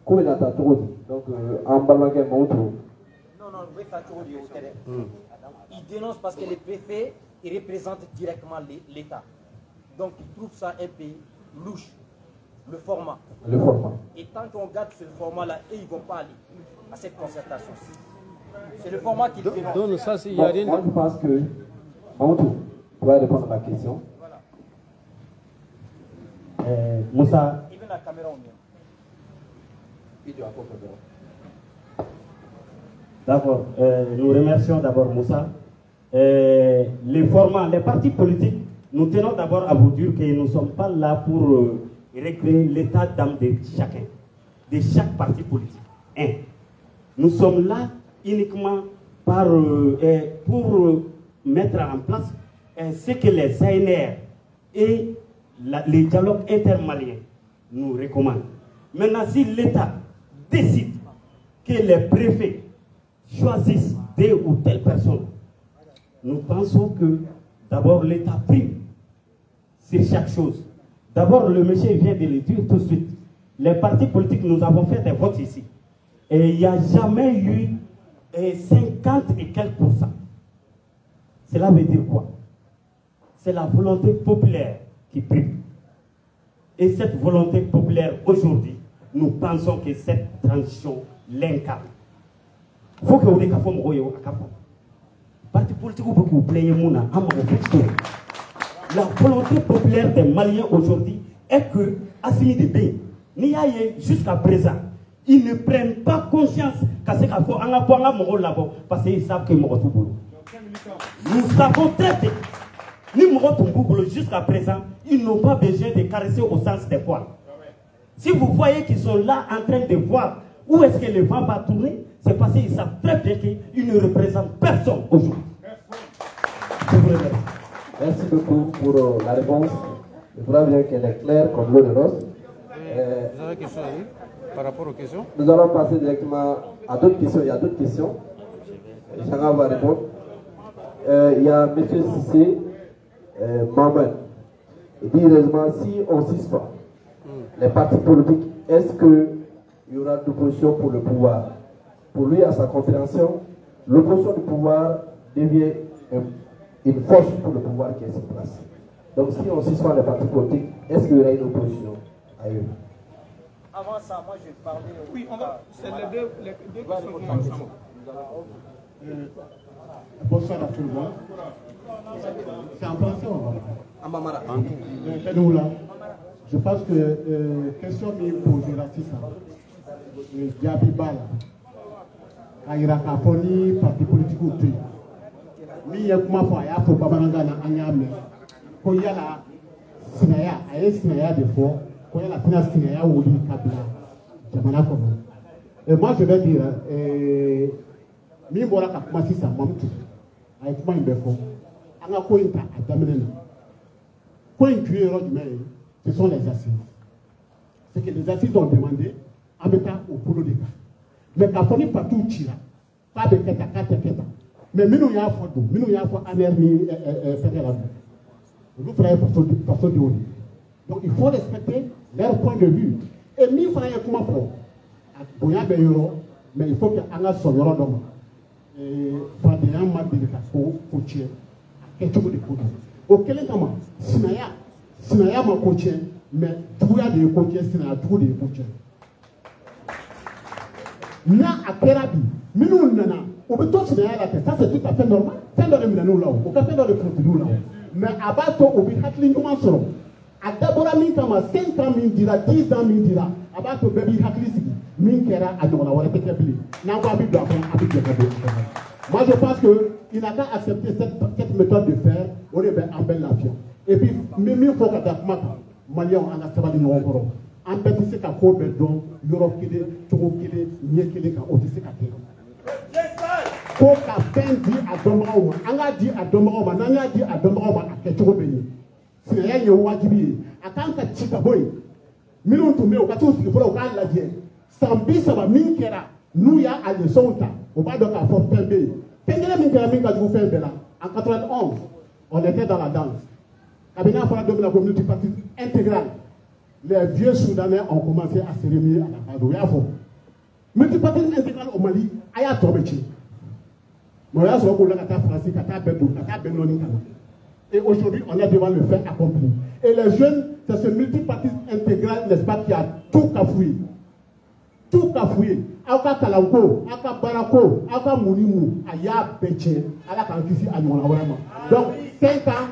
comme la table de donc en balanguer mon tour. Non, il dénonce parce que les préfets ils représentent directement l'État. Donc ils trouvent ça un peu louche. Le format. Et tant qu'on garde ce format-là, ils ne vont pas aller à cette concertation. C'est le format qui dénonce. Donc, ça, il y a rien. Moi, je pense que Maoutou va répondre à la question. Moussa. Il veut la caméra au mieux. D'accord. Nous remercions d'abord Moussa. Les formats, les partis politiques, nous tenons d'abord à vous dire que nous ne sommes pas là pour régler l'état d'âme de chacun, de chaque parti politique. Nous sommes là uniquement pour mettre en place ce que les ANR et les dialogues intermaliens nous recommandent. Maintenant, si l'État décide que les préfets choisissent telle ou telle personne, nous pensons que d'abord l'État prime sur chaque chose. D'abord, le monsieur vient de le dire tout de suite. Les partis politiques, nous avons fait des votes ici. Et il n'y a jamais eu 50 et quelques %. Cela veut dire quoi? C'est la volonté populaire qui prime. Et cette volonté populaire, aujourd'hui, nous pensons que cette transition l'incarne. Il faut que vous ayez parti politique ou vous plaignez la volonté populaire des Maliens aujourd'hui est que Assimi Débé, jusqu'à présent, ils ne prennent pas conscience qu'à ce qu'il faut parce qu'ils savent que nous savons très bien ni Moro Tombougoulou, jusqu'à présent, ils n'ont pas besoin de caresser au sens des poils. Si vous voyez qu'ils sont là en train de voir où est-ce que le vent va tourner, c'est parce qu'ils savent très bien qu'ils ne représentent personne aujourd'hui. Je vous remercie. Merci beaucoup pour la réponse. Je crois bien qu'elle est claire comme l'eau de rose. Vous avez une question par rapport aux questions? Nous allons passer directement à d'autres questions. Il y a d'autres questions. Chacun va répondre. Il y a M. Cissé Mohamed. Il dit heureusement, si on suspend les partis politiques, est-ce qu'il y aura d'opposition pour le pouvoir? Pour lui, à sa compréhension, l'opposition du pouvoir devient une force pour le pouvoir qui est sur place. Donc si on suspend les partis politiques, est-ce qu'il y aura une opposition à eux? Avant ça, moi je parlais... Oui, on va... C'est les deux questions. Bonsoir à tout le monde. C'est en français ou en anglais? Je pense que question qui pose raciste, Diaby Bala, Aïraka Foni, parti politique ou tout. Mi ya kuma fɔ a y'a fɔ bamanankan na an y'a mɛn ko yala sinaya a ye sinaya de fɔ ko yala tɛna sinaya wuli ka bila jamana kɔnɔ et moi je vais dire min bɔra ka kuma sisan Mamutu a ye kuma in bɛɛ fɔ an ka ko in ta a daminɛ na ko in tun ye yɔrɔ jumɛn ye ce sont les assises c'est que les assises ont demandé an bɛ taa o bolo de kan mais k'a fɔ ni partout cira k'a bɛ kɛ tan k'a tɛ kɛ tan. Mais nous y'a fait tout, nous y'a fait anermi faire la vie. Nous faisons personne de haut. Donc il faut respecter leur point de vue. Et nous faisons comment pour Boya Beyoro, mais il faut que Anga Soyoro Doma. Et Fadéan m'a dit que coacher quelque chose de coach. Auquel moment, Sinaya m'a coaché, mais tout y a des coachés, Sinaya tout des coachés. Na a Kerabi, nous nana. On peut tout signaler la tête, ça c'est tout à fait normal. C'est dans les minous là-haut, on peut faire dans les procédures là-haut. Mais à Bato, on peut hackling comment ça. À d'abord, 5 ans, 10 ans, à Bato, baby hackling, Minkera, à Nora, on a été câblé. N'a pas vu de moi je pense qu'il n'a qu'à accepter cette méthode de faire, on est en belle l'avion. Et puis, même il faut qu'à Dakmata, Malion, on a travaillé dans le Goro. En fait, c'est qu'à Kobe, donc, Europe, Togo, Niekele, Odyssée, ko ka fɛn di a dɔnbagaw ma an k'a di a dɔnbagaw ma n'an y'a di a dɔnbagaw ma a kɛcogo bɛ ɲɛ sinaya ye wajibi ye a kan ka ci ka bɔ yen minnu tun bɛ yen u ka t'u sigi fɔlɔ u k'a lajɛ san 30 min kɛra n'u y'a a leçonw ta u b'a dɔn k'a fɔ fɛn bɛ yen fɛn kelen min kɛra min ka jugu fɛn bɛɛ la en 91 on était dans la danse kabini n'a fɔra don min na ko multipartisme intégral les vieux soudanais ont commencé à se remuer à la base o y'a fɔ multipartisme intégral au Mali a y'a tɔ bɛ ci. Et aujourd'hui, on est devant le fait accompli. Et les jeunes, c'est ce multipartisme intégral, n'est-ce pas, qui a tout cafouillé. Tout cafouillé. Aka Kalanko, Aka Barako, Aka Mounimu, Aya Péché, Ala Kankisi, Anyona, vraiment. Donc, 5 ans,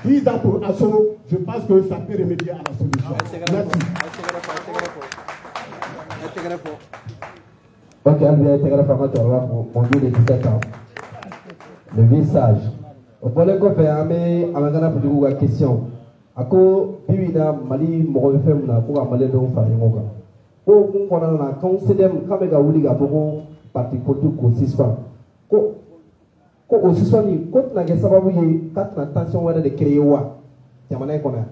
10 ans pour Assoro, je pense que ça peut remédier à la solution. Merci. Ok, André, mon Dieu de 17 ans. Le visage. Au point qu'on fait, Amagana pour une question. Ako, Pivina, Mali, Morofem, pour Malé de Fayoga. Pour qu'on a considéré Kamega Wuliga pour parti politique au Sispan. Ko au Sispan, quand la Gasabaouye, quand l'attention de créer wa, Yamana Kona.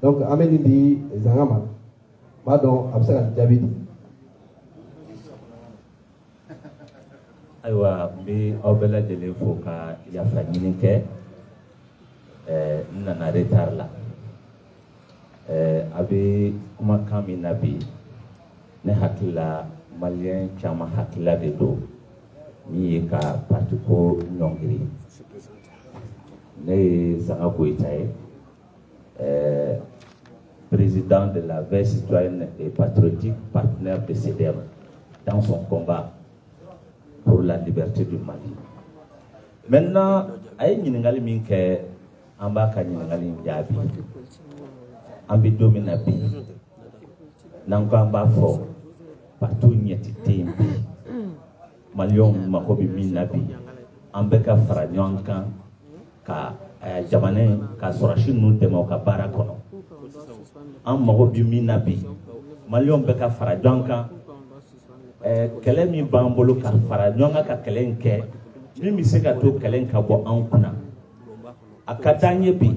Donc, Amélie dit Zangama. Pardon, Absal David. Aywa bi aw bɛɛ lajɛlen fo ka yafa ɲini kɛ n nana retard la a bɛ kumakan min na bi ne hakili la maliyɛn caman hakilila de don min ye ka parti ko ɲɔngiri ne ye Sanga Koyita ye président de la veille citoyenne et patriotique, partenaire de CDM dans son combat pour la liberté du Mali. Maintenant, aye ɲininkali min kɛ an b'a ka ɲininkali jaabi an bɛ don min na bi n'an ko an b'a fɔ partout ɲɛti tɛ yen bi maliyɛnw mako bɛ min na bi an bɛ ka fara ɲɔgɔn kan ka jamana ka sɔrɔsi ninnu dɛmɛ u ka baara kɔnɔ an mago bɛ min na bi maliyɛnw bɛ ka fara ɲɔgɔn kan kɛlɛ min b'an bolo ka fara ɲɔgɔn kan ka kɛlɛ in kɛ min bɛ se ka to kɛlɛ in ka bɔ an kunna a ka d'an ye bi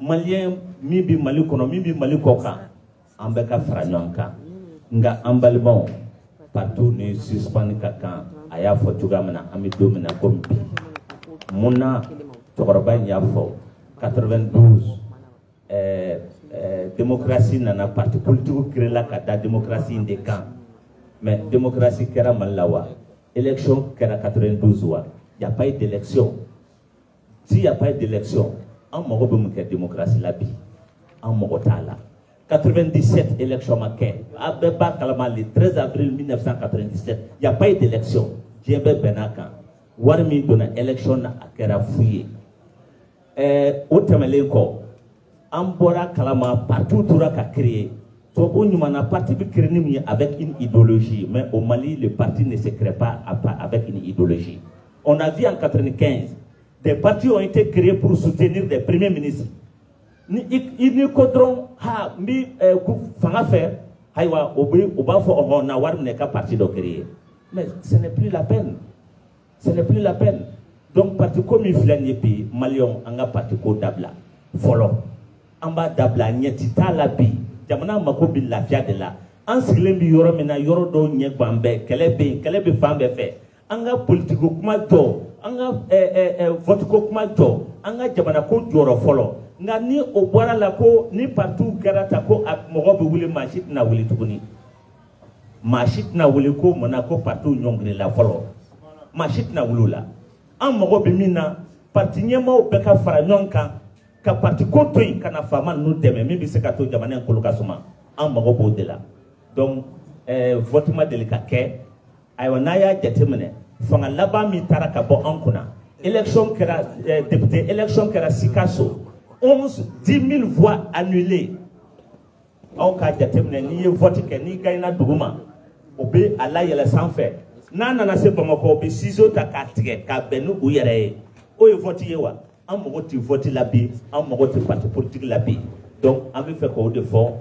maliyɛn min bɛ mali kɔnɔ min bɛ mali kɔ kan an bɛ ka fara ɲɔgɔn kan nka an balimaw partout ni suspend ka kan a y'a fɔ cogoya min na an bɛ don min na komi bi mun na cɛkɔrɔba in y'a fɔ 92 démocratie nana parti politique créela ka da démocratie in de kan mais démocratie kɛra Mali la wa élection kɛra 92 wa y a pas eu d'élection s'il y a pas eu d'élection an mago bɛ mun kɛ démocratie la bi an mago t'a la 97 élection ma kɛ a bɛɛ b'a kalama le 13 avril 1997 y a pas eu d'élection diɲɛ bɛɛ bɛn'a kan wari min donna élection na a kɛra fu ye o tɛmɛlen kɔ an bɔra kalama parti tora ka créer tubabu ɲuman na parti bɛ créer ni min ye avec une idéologie mais au Mali le parti ne se crée pas avec une idéologie. On a vu en 95 des partis ont été créés pour soutenir des premiers ministres ni ko dɔrɔn ha n bɛ fanga fɛ ayiwa o b'a fɔ ɔhɔn na wari minɛ ka parti dɔ créer mais ce n'est plus la peine. Ce n'est plus la peine. Donc, parti comme il filɛ nin ye bi maliyɛnw an ka parti ko dabila fɔlɔ an b'a dabila ɲɛti t'a la bi jamana mako bɛ lafiya de la an sigilen bɛ yɔrɔ min na yɔrɔ dɔw ɲɛ gan bɛɛ kɛlɛ bɛ yen kɛlɛ bɛ fan bɛɛ fɛ an ka politiko kuma jɔ an ka vote ko kuma jɔ an ka jamana ko jɔyɔrɔ fɔlɔ nka ni o bɔra la ko ni partiw kɛra ta ko mɔgɔ bɛ wuli maa si tɛna wuli tuguni maa si tɛna wuli ko mun na ko partiw ɲɔngiri la fɔlɔ maa si tɛna wuli o la an mago bɛ min na parti ɲɛmaaw bɛɛ ka fara ɲɔgɔn kan ka parti ko to yen ka na faama ninnu dɛmɛ min bɛ se ka to jamana in kolo ka suma an mago b'o de la donc vote ma deli ka kɛ ayiwa n'a y'a jateminɛ fanga laban min taara ka bɔ an kunna élection kɛra député élection kɛra Sikaso 10 000 voix annulées aw ka jateminɛ n'i ye vote kɛ n'i gagnera dugu ma o bɛ a layɛlɛ sanfɛ n'a nana se Bamakɔ o bɛ ciseau ta k'a tigɛ k'a bɛn ni u yɛrɛ ye o ye vote ye wa an mago tɛ vote la bi an mago tɛ parti politique la bi donc an bɛ fɛ k'o de fɔ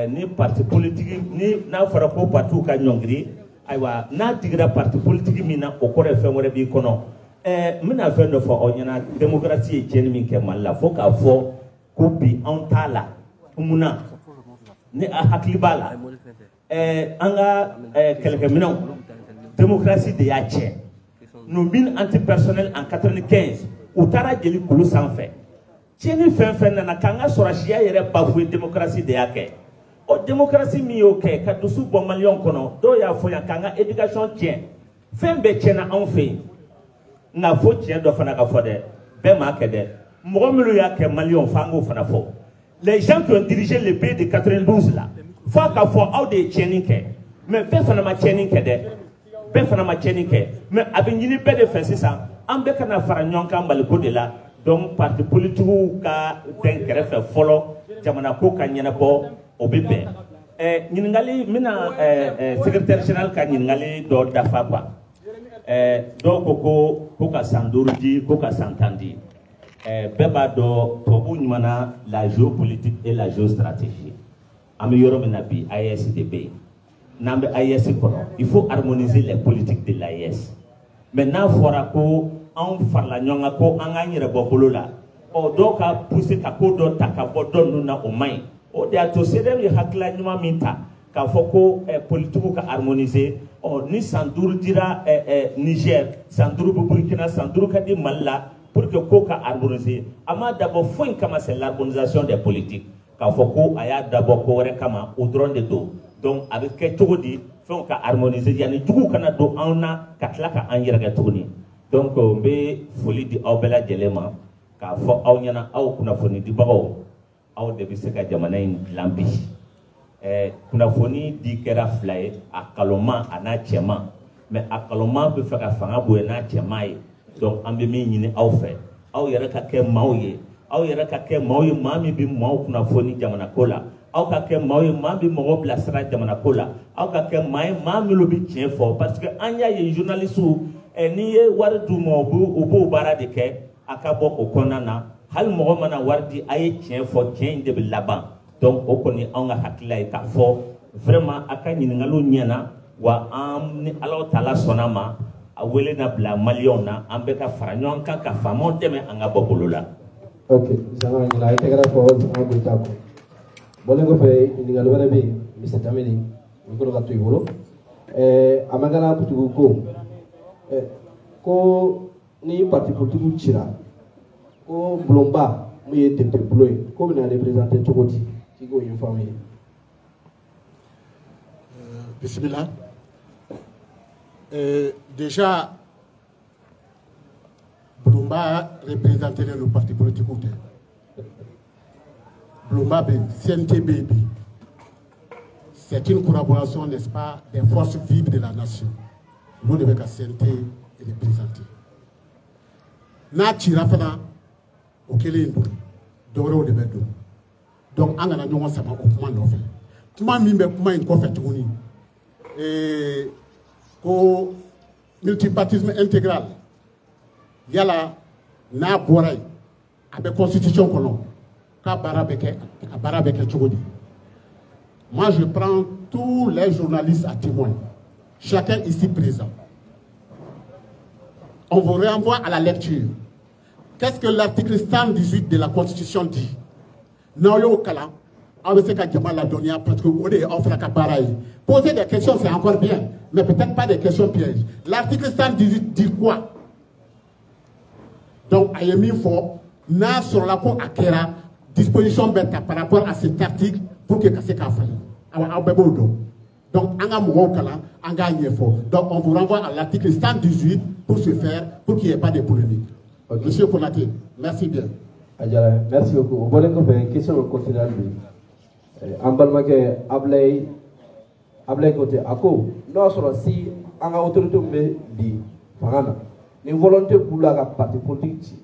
ni parti politique ni n'a fɔra ko partiw ka ɲɔngiri ayiwa n'a digira parti politique min na o kɔrɔ ye fɛn wɛrɛ b'i kɔnɔ n bɛna fɛn dɔ fɔ aw ɲɛna démocratie ye tiɲɛni min kɛ Mali la fo k'a fɔ ko bi anw t'a la munna ni a hakili b'a la an ka kɛlɛkɛminɛnw démocratie de y'a tiɲɛ nos mines antipersonnelles en 95 u taara jeli kulu sanfɛ tiɲɛni fɛn fɛn nana k'an ka sɔrɔsiya yɛrɛ bafoué démocratie de y'a kɛ o démocratie min y'o kɛ ka dusu bɔ maliyɛnw kɔnɔ dɔw y'a fɔ yan k'an ka éducation tiɲɛ fɛn bɛɛ tiɲɛna anw fɛ yen nka fo tiɲɛ dɔ fana ka fɔ dɛ bɛɛ m'a kɛ dɛ mɔgɔ minnu y'a kɛ maliyɛnw f'an k'o fana fɔ les gens qui ont dirigé le pays de 92 là f'a ka fɔ aw de ye tiɲɛni kɛ mais bɛɛ fana ma tiɲɛni kɛ dɛ bɛɛ fana ma tiɲɛni kɛ mais a bɛ ɲini bɛɛ de fɛ sisan an bɛɛ kana fara ɲɔgɔn kan maliko de la donc parti politiques ka dɛn kɛrɛfɛ fɔlɔ jamana ko ka ɲɛnabɔ o bɛ bɛn ɲininkali n bɛna secrétaire général ka ɲininkali dɔ dafa quoi dɔw ko ka san 5 di ko ka san 10 di bɛɛ b'a dɔn tubabu ɲuman na la géopolitique et la géostratégie an bɛ yɔrɔ min na bi AES de bɛ yen n'an bɛ AES kɔnɔ il faut harmoniser les politiques de l'AES mais n'a fɔra ko anw farala ɲɔgɔn kan ko an k'an yɛrɛ bɔ bolo la ɔ dɔw ka pousser ka ko dɔ ta ka bɔ dɔ ninnu na o man ɲi o de y'a to CEDEAO ye hakilila ɲuman min ta k'a fɔ ko politiques ka harmoniser ɔ ni san 5 dira Niger san 5 bɛ Burkina san 5 ka di Mali la pour que ko ka harmoniser a ma dabɔ foyi kama c'est l'harmonisation des politiques k'a fɔ ko a y'a dabɔ ko wɛrɛ kama o dɔrɔn de don donc a bɛ kɛ cogo di fɛnw ka harmoniser yanni juguw kana don anw na ka tila ka an yɛrɛ kɛ tuguni donc n bɛ foli di aw bɛɛ lajɛlen ma k'a fɔ aw ɲɛna aw kunnafoni dibagaw aw de bɛ se ka jamana in dilan bi kunnafoni di kɛra 2 ye a kalonman a n'a cɛman mais a kalonman bɛ fɛ ka fanga bonya n'a cɛman ye donc an bɛ min ɲini aw fɛ aw yɛrɛ ka kɛ maaw ye aw yɛrɛ ka kɛ maaw ye maa min bɛ maaw kunnafoni jamana ko la aw ka kɛ maaw ye maa bɛ mɔgɔw bilasira jamana ko la aw ka kɛ maa ye maa minnu bɛ tiɲɛ fɔ parce que an y'a ye journalistes n'i ye wari d'u ma u b'o baara de kɛ akabo o konana hal mo mana wardi ay tien fo tien de laban donc o koni on a hakila ka fo vraiment akani ngalo nyana wa am ni Allah taala sonama a wele na bla malion na ambeka faranyon kan ka famon deme anga bobulula. Ok, jama ni la integra fo on ko tako bolengo fe ni ngalo wala be Mr. Tameli ni ko ga tuyulo amagana putugo ko ni parti politique chira ko blomba mu ye tete bloy ko bina représenter tokoti ki go informer bismillah. Déjà, Blomba représentait le parti politique. Blomba, CNTB, c'est une collaboration, n'est-ce pas, des forces vives de la nation. Vous devez que CNT représenter. Na tirafana au Kélindo, Doro de Bedo. Donc, on a un sama au point d'offre. Comment mimbe comment une conférence et ko multipartisme intégral yala na boray avec constitution kono ka barabeke chogodi. Moi je prends tous les journalistes à témoin, chacun ici présent. On vous renvoie à la lecture. Qu'est-ce que l'article 118 de la constitution dit? Naoyo kala parce que poser des questions, c'est encore bien, mais peut-être pas des questions pièges. L'article 118 dit quoi? Donc, il y a mis fort, n'a sur la peau à Kera, disposition bête par rapport à cet article pour que c'est qu'à faire. Donc, on vous renvoie à l'article 118 pour se faire, pour qu'il n'y ait pas de polémique. Okay. Monsieur Konaté, merci bien. Merci beaucoup. Vous voulez qu'on fasse une question au continent? Ambalmake Ablay côté Ako, non seulement si on a autorité de Fagana, une volonté pour la partie politique,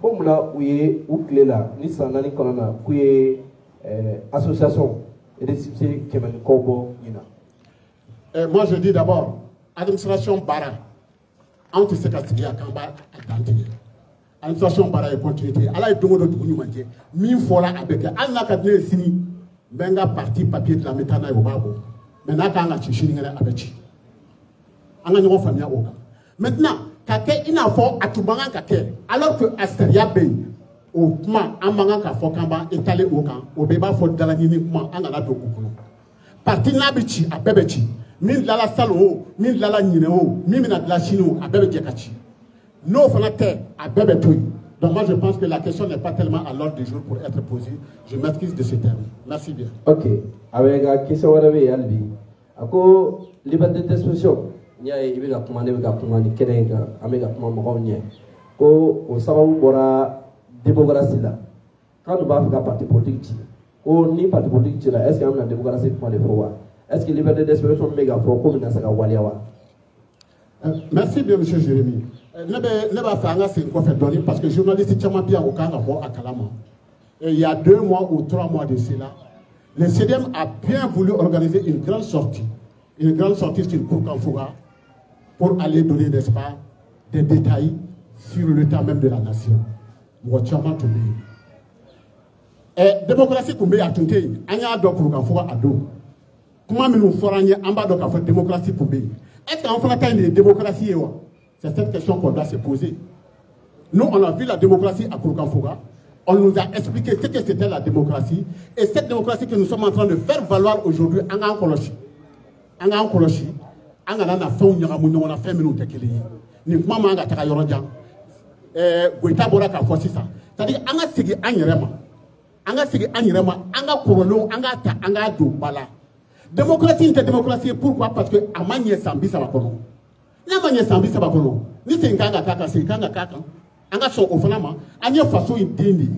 comme là où il est ou clé là, ni sanani kolana, où il est association et des sociétés qui mènent Kobo Yina. Moi je dis d'abord, administration Bara, entre ces catégories à Kamba Atlantique. Administration Bara et continuité. Allah est tout le monde qui m'a dit, mille fois là avec Allah qui a signé. Benga parti papier de la métana et au babo. Maintenant, quand on a chichi, on a abechi. On a une famille au cas. Maintenant, kake ina fo atubanga kake. Alors que Asteria Bay, au kuma, amanga ka fo kamba étalé au camp, au béba fo dalanini kuma, on a la do kukuno. Parti nabichi a bebechi. Min lala salo, min lala nineo, min na la chino a bebe djekachi. No fanate a bebe toy. Donc moi je pense que la question n'est pas tellement à l'ordre du jour pour être posée. Je m'excuse de ce terme. Merci bien. Ok. Avec la question de Albi, ako liberté d'expression, il y a une commande Kenenga, avec la commande ko au sababu bora démocratie là. Quand nous avons un parti politique, ni parti politique là, est-ce qu'il y a une démocratie pour les pouvoirs? Est-ce que liberté d'expression méga fort comme dans sa waliawa? Merci bien monsieur Jérémy. Parce que journaliste tient bien au Canada à Kalama. Et il y a 2 mois ou 3 mois de cela, le CDM a bien voulu organiser une grande sortie sur Kourkanfoura pour aller donner, n'est-ce pas, des détails sur l'état même de la nation. Et démocratie Koumbe a tunté, Anya do Kourkanfoura a do. Comment nous ferons en bas de démocratie Koumbe? Est-ce qu'on fera une démocratie? C'est cette question qu'on doit se poser. Nous, on a vu la démocratie à Kourkanfoura. On nous a expliqué ce que c'était la démocratie. Et cette démocratie que nous sommes en train de faire valoir aujourd'hui, on a démocratie, démocratie, pourquoi? Parce que Amanye Sambi Sabakono. Namanye Sambi Sabakono. Ni c'est Kanga Kaka, c'est Kanga Kaka. Anga son Ofanama, Anya Faso Indini.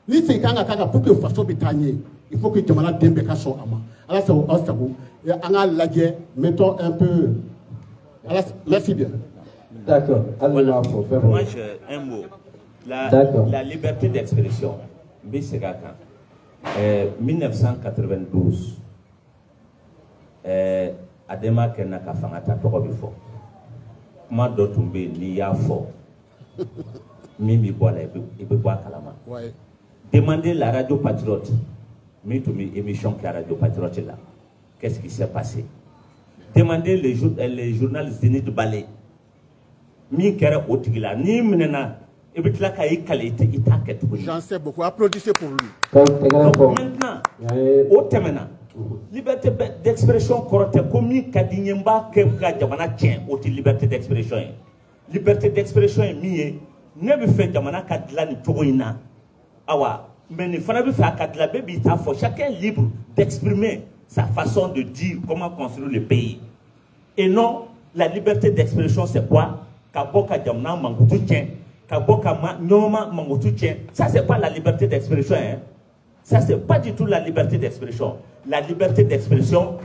Ni c'est Kanga Kaka pour que Faso Bitanye. Il faut que Jamana Dembeka soit Ama. Alors c'est au Ostabou. Et Anga Lagye, mettons un peu. Alors, merci bien. D'accord. Voilà. Moi, un mot. La liberté d'expression. Bissegaka. 1992. Adema Kenaka Fangata Torobifo. Comment d'autres ni y'a fort. Mimi Bola et Bebois Kalama. Demandez la radio patriote, émission qui est la radio patriote là. Qu'est-ce qui s'est passé? Demandez les journalistes de Balé. Mi kera otigila ni menena ebitla ka ikalite itaket. J'en sais beaucoup. Applaudissez pour lui. Donc maintenant, au temena, liberté d'expression correcte comme ni kadinyemba kemka jamana tien oti liberté d'expression. Liberté d'expression mi ne be fait jamana kadla ni togoina. Awa, mais ne fana be fait kadla bebi ta fo chacun libre d'exprimer sa façon de dire comment construire le pays. Et non, la liberté d'expression c'est quoi? Kaboka jamna mangutu tien, kaboka nyoma mangutu tien. Ça c'est pas la liberté d'expression, hein. Ça c'est pas du tout la liberté d'expression. La liberté d'expression,